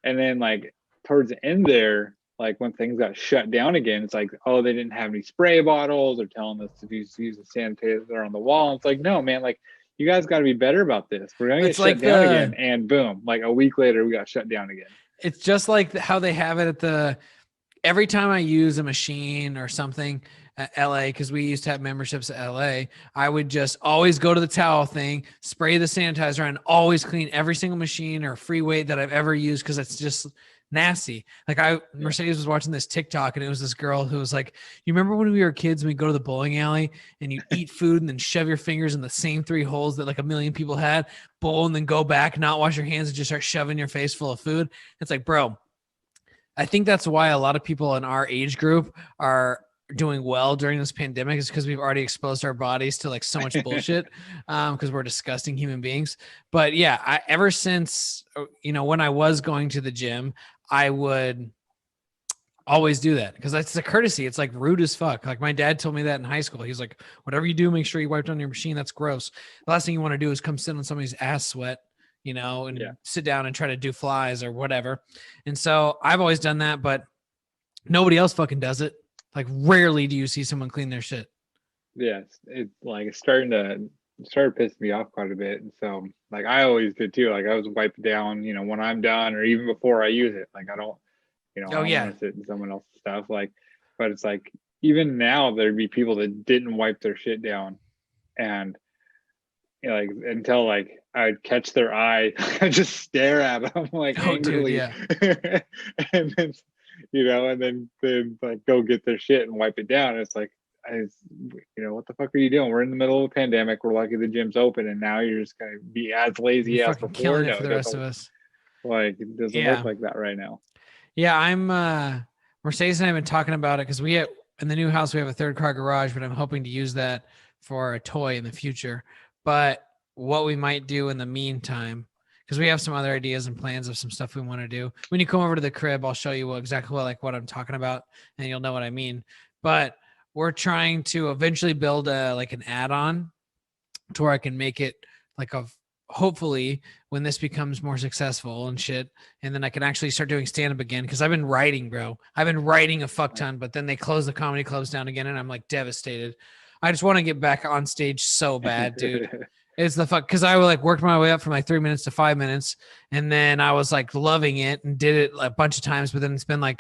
And then like towards the end there, like when things got shut down again, it's like, oh, they didn't have any spray bottles. They're telling us to use the sanitizer on the wall. And it's like, no, man, like, you guys got to be better about this. We're going to get shut down again. And boom, like a week later, we got shut down again. It's just like how they have it at every time I use a machine or something at LA, because we used to have memberships at LA, I would just always go to the towel thing, spray the sanitizer, and always clean every single machine or free weight that I've ever used, because it's just nasty. Like Mercedes was watching this TikTok, and it was this girl who was like, you remember when we were kids and we go to the bowling alley and you eat food and then shove your fingers in the same 3 holes that like a million people had, bowl, and then go back, not wash your hands, and just start shoving your face full of food? It's like, bro, I think that's why a lot of people in our age group are doing well during this pandemic, is because we've already exposed our bodies to like so much bullshit, because we're disgusting human beings. But yeah, ever since, when I was going to the gym, I would always do that because it's a courtesy. It's like rude as fuck. Like my dad told me that in high school. He's like, whatever you do, make sure you wipe down your machine. That's gross. The last thing you want to do is come sit on somebody's ass sweat, and sit down and try to do flies or whatever. And so I've always done that, but nobody else fucking does it. Like rarely do you see someone clean their shit. Yeah, it's started pissing me off quite a bit. And so like I always did too. Like I was wiping down, when I'm done or even before I use it. Like I don't Oh yeah. want to sit in someone else's stuff. Like, but it's like even now there'd be people that didn't wipe their shit down, and like until like I'd catch their eye, I just stare at them like angrily, yeah. and then and then like go get their shit and wipe it down. And it's like, what the fuck are you doing? We're in the middle of a pandemic. We're lucky the gym's open, and now you're just gonna be as lazy as before. Killing it for the rest of us. Like it doesn't work like that right now. Yeah, I'm Mercedes and I have been talking about it because in the new house we have a 3rd-car garage, but I'm hoping to use that for a toy in the future. But what we might do in the meantime, because we have some other ideas and plans of some stuff we want to do. When you come over to the crib, I'll show you exactly what I'm talking about, and you'll know what I mean. But we're trying to eventually build an add-on to where I can make it like hopefully when this becomes more successful and shit, and then I can actually start doing stand-up again, because I've been writing, bro. I've been writing a fuck ton, but then they close the comedy clubs down again, and I'm like devastated. I just want to get back on stage so bad, dude. It's the fuck, because I worked my way up from 3 minutes to 5 minutes, and then I was loving it and did it a bunch of times, but then it's been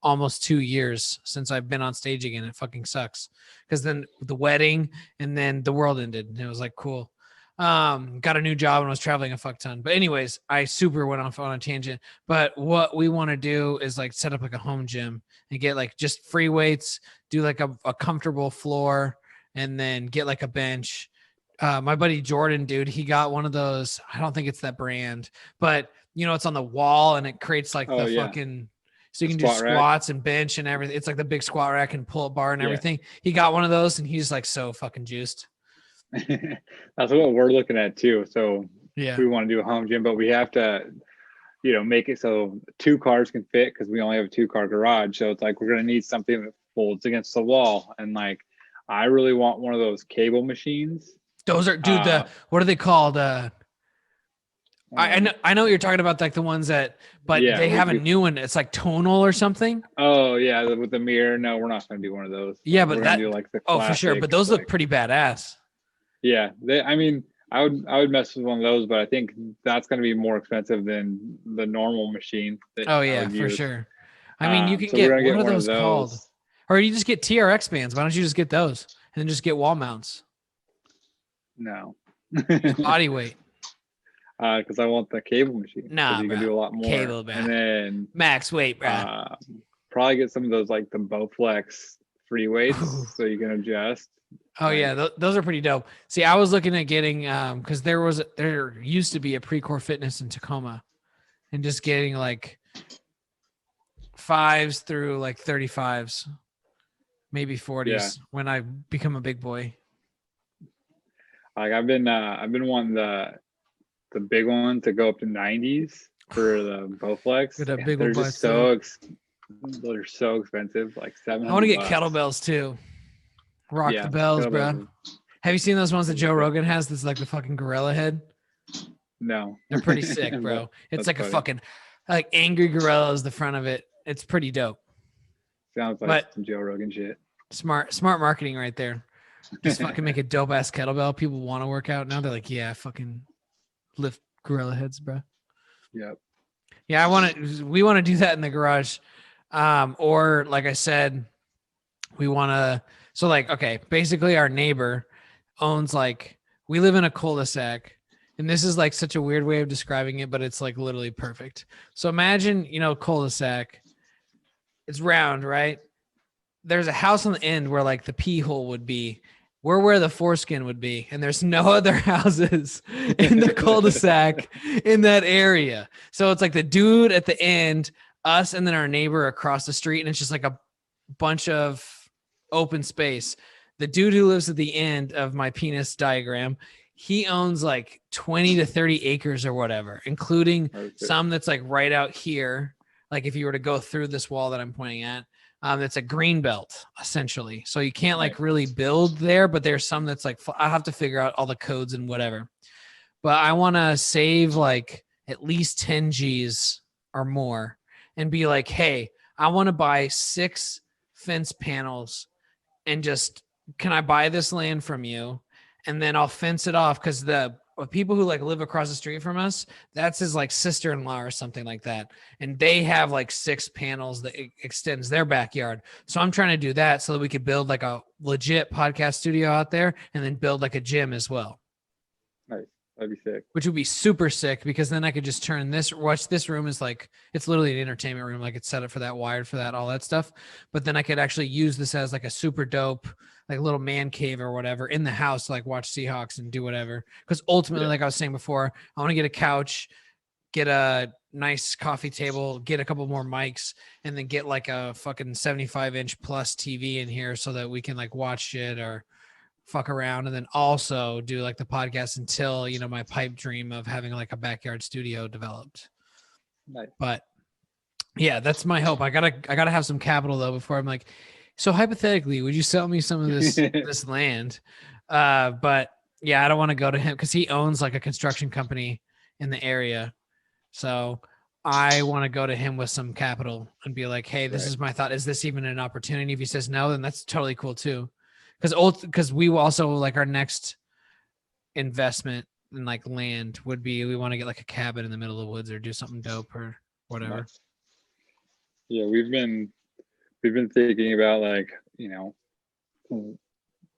almost 2 years since I've been on stage again. It fucking sucks, because then the wedding and then the world ended, and it was cool. Got a new job and was traveling a fuck ton. But anyways, I super went off on a tangent. But what we want to do is set up a home gym and get just free weights, do a comfortable floor, and then get a bench. My buddy Jordan, dude, he got one of those. I don't think it's that brand, but it's on the wall and it creates fucking, so you can do squats and bench and everything. It's the big squat rack and pull up bar and everything. He got one of those and he's so fucking juiced. That's what we're looking at too. So we want to do a home gym, but we have to, make it so 2 cars can fit, because we only have a 2-car garage. So it's we're going to need something that folds against the wall. And I really want one of those cable machines. Those are, dude, what are they called? I know what you're talking about, the ones that, but they have a new one. It's tonal or something. Oh yeah, with the mirror. No, we're not going to do one of those. Yeah, but we're that do the for sure. But those look pretty badass. Yeah, I would mess with one of those, but I think that's going to be more expensive than the normal machine. Oh yeah, for sure. You can get what are those called? Or you just get TRX bands. Why don't you just get those and then just get wall mounts? No. Body weight. Because I want the cable machine. Nah, you can do a lot more. Cable back. And then max weight, bro. Probably get some of those the Bowflex free weights so you can adjust. Oh yeah, those are pretty dope. See, I was looking at getting because there used to be a Precore Fitness in Tacoma, and just getting 5s through 35s, maybe 40s when I become a big boy. I've been wanting the big one to go up to 90s for the Bowflex. They're just they're so expensive, $700. I want to get kettlebells too. Rock the bells, bro. Have you seen those ones that Joe Rogan has? That's the fucking gorilla head. No, they're pretty sick, bro. It's a fucking angry gorilla is the front of it. It's pretty dope. Sounds like some Joe Rogan shit. Smart marketing right there. Just fucking make a dope ass kettlebell. People want to work out now. They're yeah, fucking lift gorilla heads, bro. Yep. Yeah, we want to do that in the garage. Or like I said, we want to. So okay, basically our neighbor owns we live in a cul-de-sac, and this is such a weird way of describing it, but it's literally perfect. So imagine, cul-de-sac, it's round, right? There's a house on the end where the pee hole would be. We're where the foreskin would be, and there's no other houses in the cul-de-sac in that area. So it's the dude at the end, us, and then our neighbor across the street, and it's just a bunch of open space. The dude who lives at the end of my penis diagram, he owns 20 to 30 acres or whatever, including some that's right out here. If you were to go through this wall that I'm pointing at, it's a green belt essentially. So you can't really build there, but there's some that's I'll have to figure out all the codes and whatever. but I want to save like at least 10 G's or more and be like, hey, I want to buy 6 fence panels and just, can I buy this land from you? And then I'll fence it off because the people who like live across the street from us, that's his like sister-in-law or something like that. And they have like 6 panels that extends their backyard. So I'm trying to do that so that we could build like a legit podcast studio out there and then build like a gym as well. Nice. That'd be sick. Which would be super sick because then I could just turn this room is like, it's literally an entertainment room. Like it's set up for that, wired for that, all that stuff. But then I could actually use this as like a super dope, like little man cave or whatever in the house, to like watch Seahawks and do whatever. Because ultimately, like I was saying before, I want to get a couch, get a nice coffee table, get a couple more mics, and then get like a fucking 75-inch plus TV in here so that we can like watch shit or fuck around, and then also do like the podcast until, you know, my pipe dream of having like a backyard studio developed. Nice. But yeah, that's my hope. I gotta have some capital though before I'm like, so hypothetically, would you sell me some of this land? But yeah, I don't want to go to him because he owns like a construction company in the area. So I want to go to him with some capital and be like, hey, this is my thought. Is this even an opportunity? If he says no, then that's totally cool too. Because we also like our next investment in like land would be, we want to get like a cabin in the middle of the woods or do something dope or whatever. Nice. Yeah, we've been thinking about like, you know,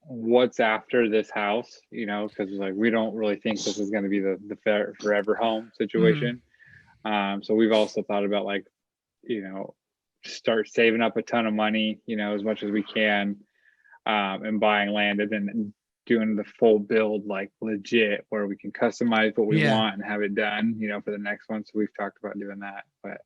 what's after this house, you know, because like we don't really think this is going to be the forever home situation. So we've also thought about like, you know, start saving up a ton of money, you know, as much as we can, and buying land and then doing the full build like legit where we can customize what we want and have it done, you know, for the next one. So we've talked about doing that, but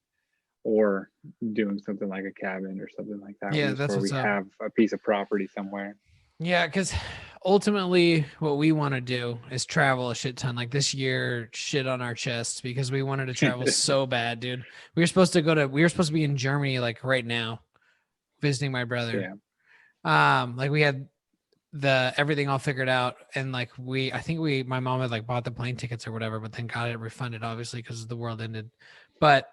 or doing something like a cabin or something like that. Yeah, that's where what's we up. have a piece of property somewhere. Yeah, because ultimately what we want to do is travel a shit ton. Like this year, shit on our chests because we wanted to travel so bad, dude. We were supposed to be in Germany like right now, visiting my brother. Yeah. Like we had everything all figured out, and like my mom had like bought the plane tickets or whatever, but then got it refunded obviously because the world ended. But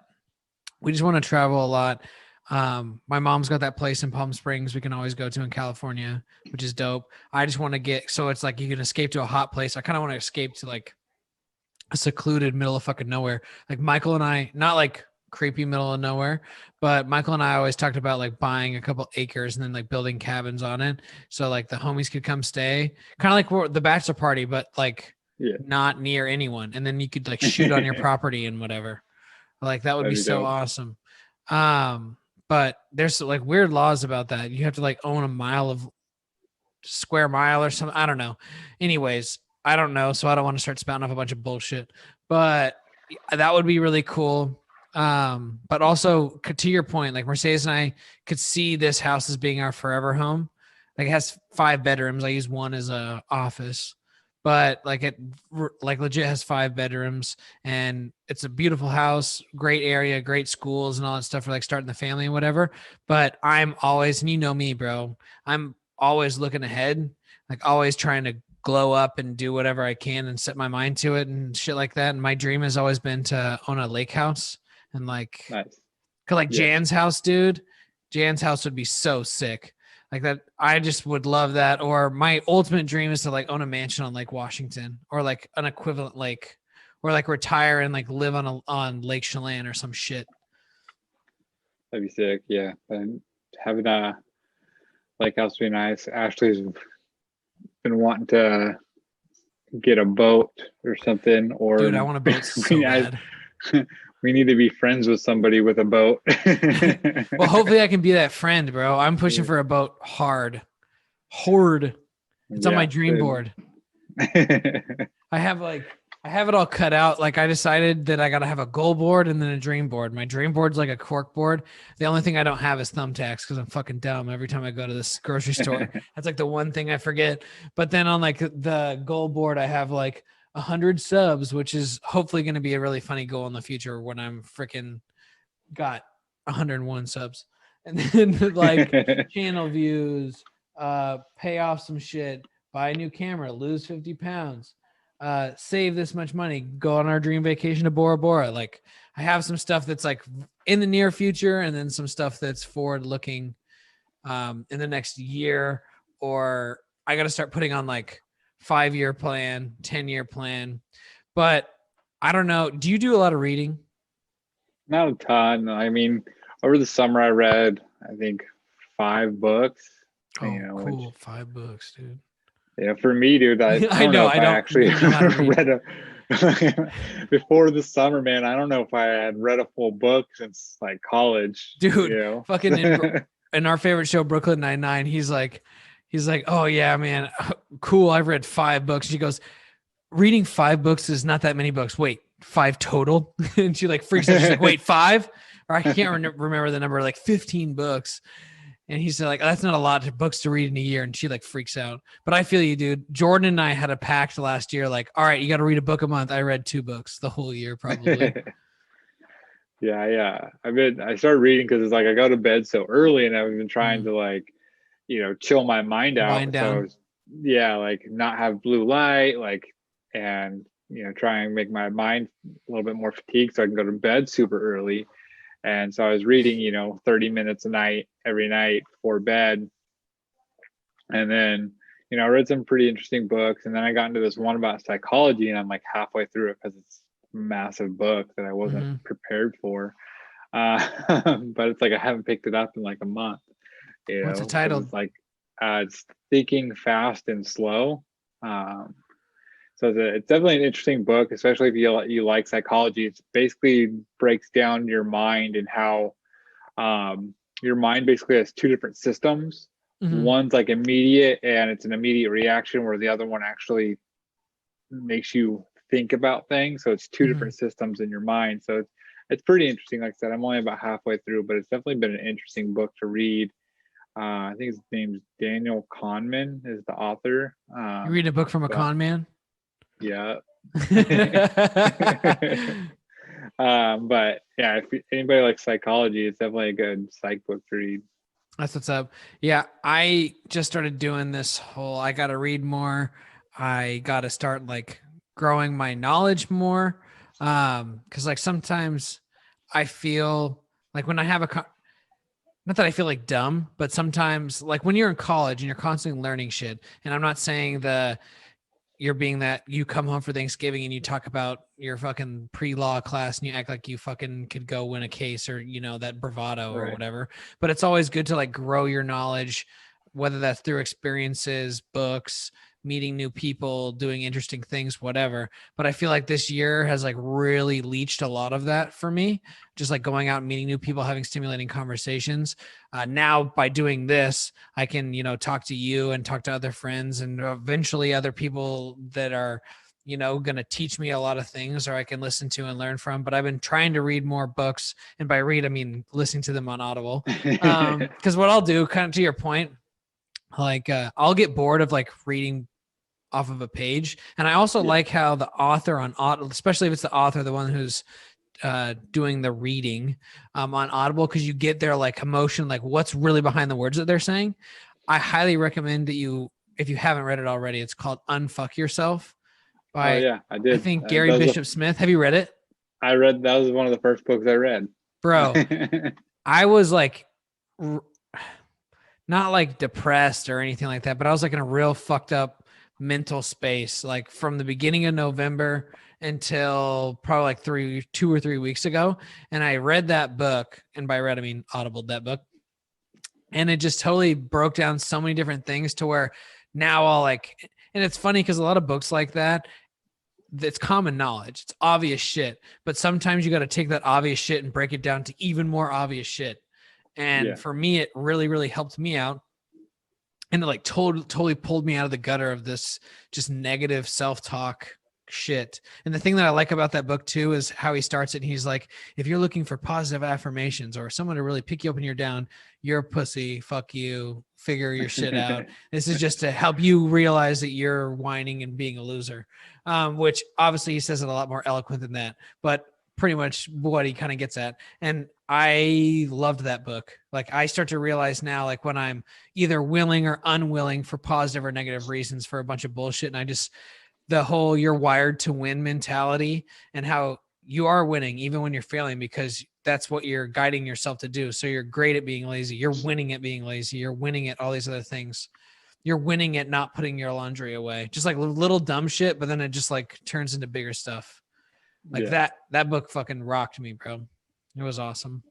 we just want to travel a lot. My mom's got that place in Palm Springs we can always go to in California, which is dope. I just want to get, so it's like you can escape to a hot place. I kind of want to escape to like a secluded middle of fucking nowhere. Like Michael and I, not like creepy middle of nowhere, but Michael and I always talked about like buying a couple acres and then like building cabins on it. So like the homies could come stay, kind of like the bachelor party, but like not near anyone. And then you could like shoot on your property and whatever. Like that would be so awesome. But there's like weird laws about that. You have to like own a mile of square mile or something. I don't know. Anyways, I don't know. So I don't want to start spouting off a bunch of bullshit, but that would be really cool. But also to your point, like Mercedes and I could see this house as being our forever home. Like it has 5 bedrooms. I use one as a office, but like it like legit has 5 bedrooms and it's a beautiful house, great area, great schools and all that stuff for like starting the family and whatever. But I'm always, and you know me, bro, I'm always looking ahead, like always trying to glow up and do whatever I can and set my mind to it and shit like that. And my dream has always been to own a lake house and like, nice. Cause like Jan's house, dude, Jan's house would be so sick. Like that, I just would love that. Or my ultimate dream is to like own a mansion on Lake Washington or like an equivalent lake, or like retire and like live on Lake Chelan or some shit. That'd be sick. Yeah, and having a lake house would be nice. Ashley's been wanting to get a boat or something. Or dude, I want a boat so bad. We need to be friends with somebody with a boat. Well, hopefully I can be that friend, bro. I'm pushing for a boat hard. It's on my dream board. I have it all cut out. Like I decided that I got to have a goal board and then a dream board. My dream board's like a cork board. The only thing I don't have is thumbtacks because I'm fucking dumb. Every time I go to this grocery store, that's like the one thing I forget. But then on like the goal board, I have like 100 subs, which is hopefully going to be a really funny goal in the future when I'm freaking got 101 subs. And then like channel views, pay off some shit, buy a new camera, lose 50 pounds, save this much money, go on our dream vacation to Bora Bora. Like I have some stuff that's like in the near future, and then some stuff that's forward looking in the next year, or I got to start putting on like 5-year plan, 10-year plan. But I don't know. Do you do a lot of reading? Not a ton. I mean, over the summer I read, I think, 5 books. You Oh, know, which cool. 5 books, dude. for me, dude, I I don't know know. if I I don't actually even know how to read. read a before the summer, man. I don't know if I had read a full book since like college. Dude, You know. fucking in our favorite show, Brooklyn Nine-Nine, he's like, oh yeah, man, cool. I've read 5 books. She goes, reading 5 books is not that many books. Wait, 5 total? And she like freaks out. She's like, wait, 5? Or I can't remember the number, like 15 books. And he said, like, that's not a lot of books to read in a year. And she like freaks out. But I feel you, dude. Jordan and I had a pact last year, like, all right, you got to read a book a month. I read 2 books the whole year, probably. Yeah. I started reading because it's like I go to bed so early, and I've been trying Mm. to like, chill my mind Wind out. So down. yeah, like not have blue light, like, and try and make my mind a little bit more fatigued so I can go to bed super early. And so I was reading, 30 minutes a night every night before bed. And then, I read some pretty interesting books. And then I got into this one about psychology, and I'm like halfway through it because it's a massive book that I wasn't Mm-hmm. prepared for. But it's like I haven't picked it up in like a month, What's it because titled? it's like it's thinking fast and slow. Um, so it's definitely an interesting book, especially if you like psychology. It basically breaks down your mind and how your mind basically has 2 different systems. Mm-hmm. One's like immediate, and it's an immediate reaction, where the other one actually makes you think about things. So it's two Mm-hmm. different systems in your mind. So it's pretty interesting. Like I said, I'm only about halfway through, but it's definitely been an interesting book to read. I think his name's Daniel Kahneman is the author. You reading a book from a But con man? yeah. But yeah, if anybody likes psychology, it's definitely a good psych book to read. That's what's up. Yeah, I just started doing this whole I got to read more. I got to start like growing my knowledge more. Cuz like sometimes I feel like when I have not that I feel like dumb, but sometimes like when you're in college and you're constantly learning shit, and I'm not saying you're being that you come home for Thanksgiving and you talk about your fucking pre-law class and you act like you fucking could go win a case, or that bravado or Right. whatever. But it's always good to like grow your knowledge, whether that's through experiences, books, meeting new people, doing interesting things, whatever. But I feel like this year has like really leached a lot of that for me. Just like going out and meeting new people, having stimulating conversations. Now by doing this, I can, talk to you and talk to other friends and eventually other people that are, going to teach me a lot of things, or I can listen to and learn from. But I've been trying to read more books. And by read, I mean listening to them on Audible. Because what I'll do, kind of to your point, like I'll get bored of like reading off of a page. And I also Yeah. like how the author on Audible, especially if it's the author, the one who's doing the reading on Audible, because you get their like emotion, like what's really behind the words that they're saying. I highly recommend that if you haven't read it already, it's called Unfuck Yourself Oh by, yeah, I I did. think, Gary That was Bishop Smith. Have you read it? I read that was one of the first books I read. Bro, I was like, not like depressed or anything like that, but I was like in a real fucked up mental space, like from the beginning of November until probably like 2 or 3 weeks ago. And I read that book, and by read, I mean Audible that book. And it just totally broke down so many different things to where now I'll like, and it's funny because a lot of books like that, it's common knowledge. It's obvious shit. But sometimes you got to take that obvious shit and break it down to even more obvious shit. And Yeah. for me, it really, really helped me out. And it like totally pulled me out of the gutter of this just negative self-talk shit. And the thing that I like about that book too is how he starts it. And he's like, if you're looking for positive affirmations or someone to really pick you up when you're down, you're a pussy, fuck you, figure your shit out. This is just to help you realize that you're whining and being a loser. Which obviously he says it a lot more eloquent than that, but pretty much what he kind of gets at. And I loved that book. Like I start to realize now, like when I'm either willing or unwilling for positive or negative reasons for a bunch of bullshit, and I just the whole you're wired to win mentality and how you are winning even when you're failing because that's what you're guiding yourself to do. So you're great at being lazy. You're winning at being lazy. You're winning at all these other things. You're winning at not putting your laundry away. Just like little dumb shit, but then it just like turns into bigger stuff. Like Yeah. that book fucking rocked me, bro. It was awesome.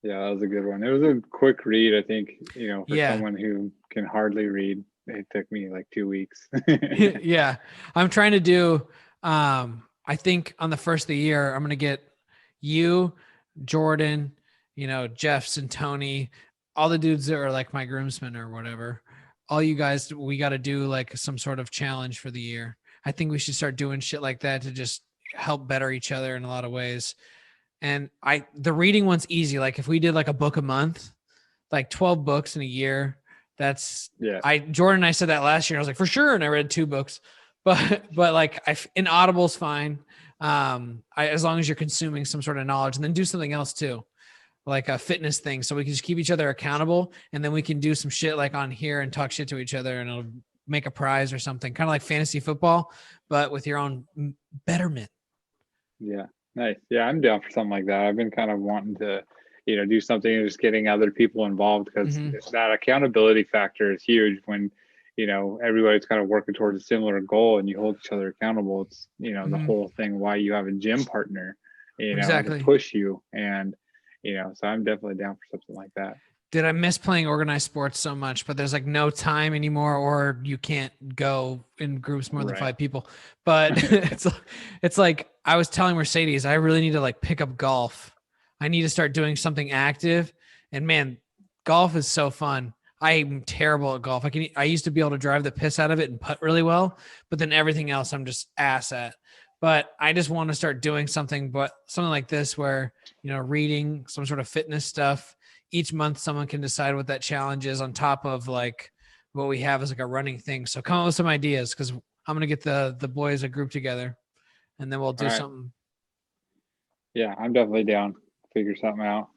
Yeah, that was a good one. It was a quick read, I think, for Yeah. someone who can hardly read. It took me like 2 weeks. Yeah. I'm trying to do I think on the first of the year, I'm gonna get you, Jordan, Jeffs and Tony, all the dudes that are like my groomsmen or whatever. All you guys, we got to do like some sort of challenge for the year. I think we should start doing shit like that to just help better each other in a lot of ways. And the reading one's easy. Like if we did like a book a month, like 12 books in a year, that's Yeah. Jordan and I said that last year. I was like, for sure. And I read 2 books, but like in Audible's fine. As long as you're consuming some sort of knowledge, and then do something else too, like a fitness thing. So we can just keep each other accountable, and then we can do some shit like on here and talk shit to each other, and it'll make a prize or something, kind of like fantasy football, but with your own betterment. Yeah. Nice. Yeah, I'm down for something like that. I've been kind of wanting to, do something and just getting other people involved because that accountability factor is huge when, everybody's kind of working towards a similar goal and you hold each other accountable. It's, the whole thing why you have a gym partner, Exactly. to push you. And, so I'm definitely down for something like that. Did I miss playing organized sports so much, but there's like no time anymore, or you can't go in groups more than 5 people. But it's like I was telling Mercedes, I really need to like pick up golf. I need to start doing something active. And man, golf is so fun. I'm terrible at golf. I used to be able to drive the piss out of it and putt really well, but then everything else I'm just ass at. But I just want to start doing something like this where, reading some sort of fitness stuff. Each month someone can decide what that challenge is on top of like what we have as like a running thing. So come up with some ideas, because I'm going to get the boys a group together, and then we'll do something. Yeah, I'm definitely down. Figure something out.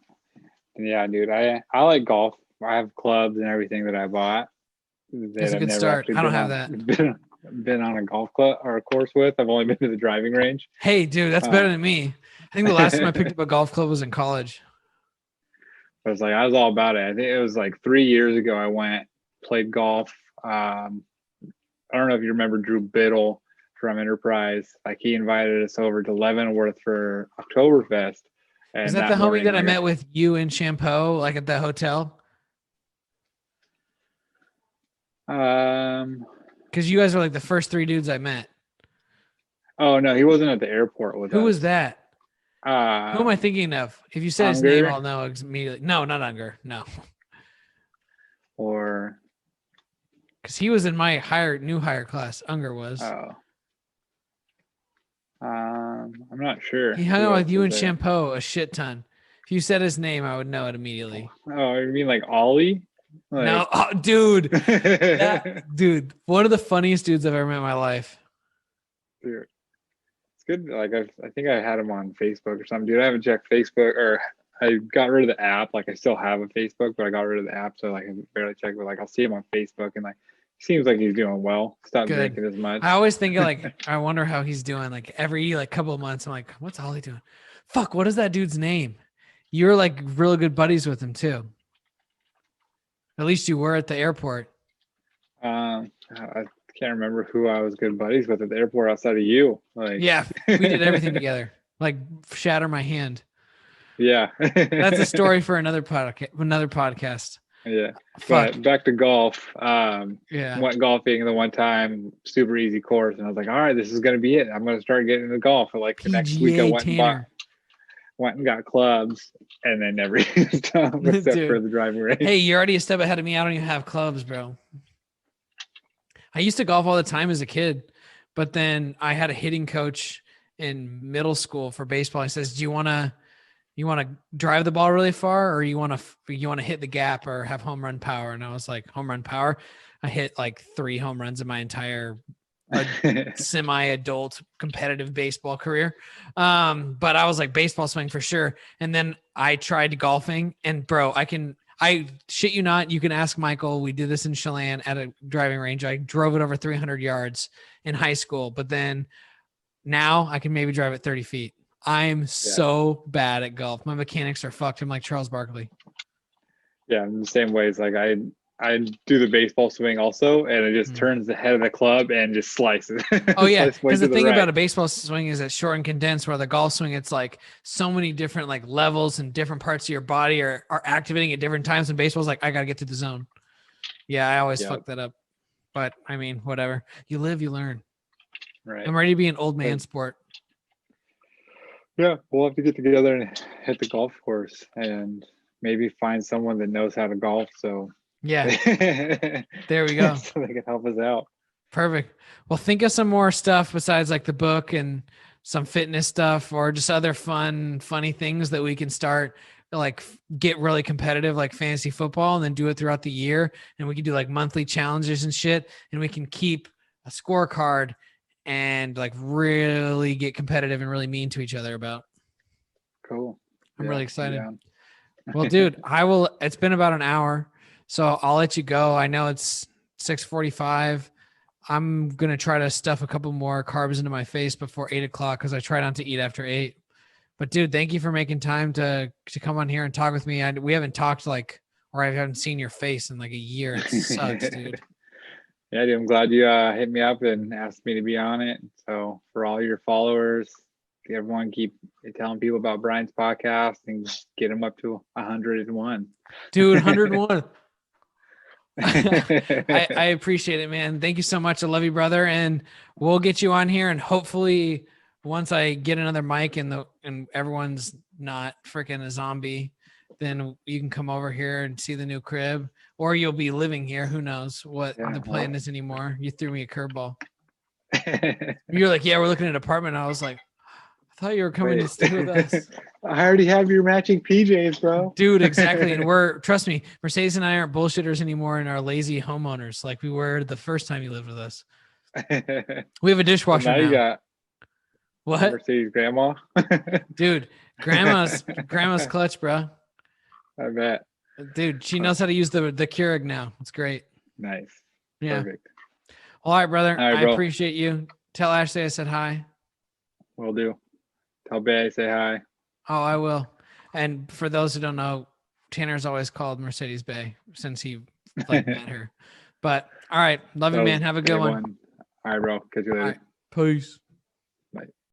And yeah, dude, I like golf. I have clubs and everything that I bought. That's a good start. I don't have that. Been on a golf club or a course with. I've only been to the driving range. Hey, dude, that's better than me. I think the last time I picked up a golf club was in college. I was all about it. I think it was like 3 years ago. I played golf. I don't know if you remember Drew Biddle from Enterprise. Like he invited us over to Leavenworth for Oktoberfest. And is that the homie that I met with you in Champeau, like at the hotel? Because you guys are like the first 3 dudes I met. Oh no, he wasn't at the airport with us. Who was that? Who am I thinking of? If you said his name, I'll know immediately. No, not Unger. No. Or because he was in my new hire class. Unger was. Oh. I'm not sure. He hung out with you and Champeau a shit ton. If you said his name, I would know it immediately. Oh, you mean like Ollie? No, dude. Dude, one of the funniest dudes I've ever met in my life. Dude. It's good. Like I think I had him on Facebook or something. Dude, I haven't checked Facebook, or I got rid of the app. Like I still have a Facebook, but I got rid of the app, so like I barely check. But like I'll see him on Facebook, and like seems like he's doing well. Stop drinking as much. I always think like I wonder how he's doing. Like every couple of months, I'm like, what's Ollie doing? Fuck, what is that dude's name? You're like really good buddies with him too. At least you were at the airport. I can't remember who I was good buddies with at the airport outside of you. Like, yeah, we did everything together. Like shatter my hand. Yeah, that's a story for another podcast. Yeah, but back to golf. Went golfing the one time, super easy course, and I was like, all right, this is gonna be it. I'm gonna start getting into golf. And like the next week, I went and got clubs, and then never used them except for the driving range. Hey, you're already a step ahead of me. I don't even have clubs, bro. I used to golf all the time as a kid, but then I had a hitting coach in middle school for baseball. He says, "Do you want to drive the ball really far, or you want to hit the gap or have home run power?" And I was like, home run power. I hit like 3 home runs in my entire semi-adult competitive baseball career. But I was like baseball swing for sure. And then I tried golfing, and bro, I shit you not. You can ask Michael. We did this in Chelan at a driving range. I drove it over 300 yards in high school, but then now I can maybe drive it 30 feet. I'm Yeah. so bad at golf. My mechanics are fucked. I'm like Charles Barkley. Yeah, in the same ways, like I do the baseball swing also, and it just turns the head of the club and just slices. Oh yeah, Slices way because to the the thing right. about a baseball swing is it's short and condensed, where the golf swing it's like so many different like levels and different parts of your body are activating at different times. And baseball's like I gotta get to the zone. Yeah, I always Yep. fuck that up. But I mean, whatever. You live, you learn. Right. I'm ready to be an old man But, sport. yeah, we'll have to get together and hit the golf course and maybe find someone that knows how to golf. So Yeah, so there we go. they can help us out. Perfect. Well, think of some more stuff besides like the book and some fitness stuff or just other funny things that we can start like get really competitive like fantasy football and then do it throughout the year. And we can do like monthly challenges and shit. And we can keep a scorecard and like really get competitive and really mean to each other about. Cool. I'm Yeah, really I'm excited. down. Well, dude, it's been about an hour, so I'll let you go. I know it's 6:45. I'm going to try to stuff a couple more carbs into my face before 8 o'clock because I try not to eat after 8. But dude, thank you for making time to come on here and talk with me. We haven't talked or I haven't seen your face in like a year. It sucks, dude. Yeah, dude, I'm glad you hit me up and asked me to be on it. So for all your followers, everyone keep telling people about Brian's podcast and get him up to 101. Dude, 101. I appreciate it, man. Thank you so much. I love you, brother. And we'll get you on here. And hopefully once I get another mic and everyone's not freaking a zombie, then you can come over here and see the new crib, or you'll be living here. Who knows what the plan is anymore. You threw me a curveball. You're like, yeah, we're looking at an apartment. I was like, I thought you were coming to stay with us. I already have your matching PJs, bro. Dude, exactly. And trust me, Mercedes and I aren't bullshitters anymore and are lazy homeowners like we were the first time you lived with us. We have a dishwasher now. You got what? Mercedes grandma. Dude, grandma's clutch, bro. I bet. Dude, she knows how to use the Keurig now. It's great. Nice. Yeah. Perfect. All right, brother. All right, I bro. appreciate you. Tell Ashley I said hi. Will do. Tell Bay say hi. Oh, I will. And for those who don't know, Tanner's always called Mercedes Bay since he met her. But all right. Love you, man. Have a good one. All right, bro. Catch you later. Right. Peace.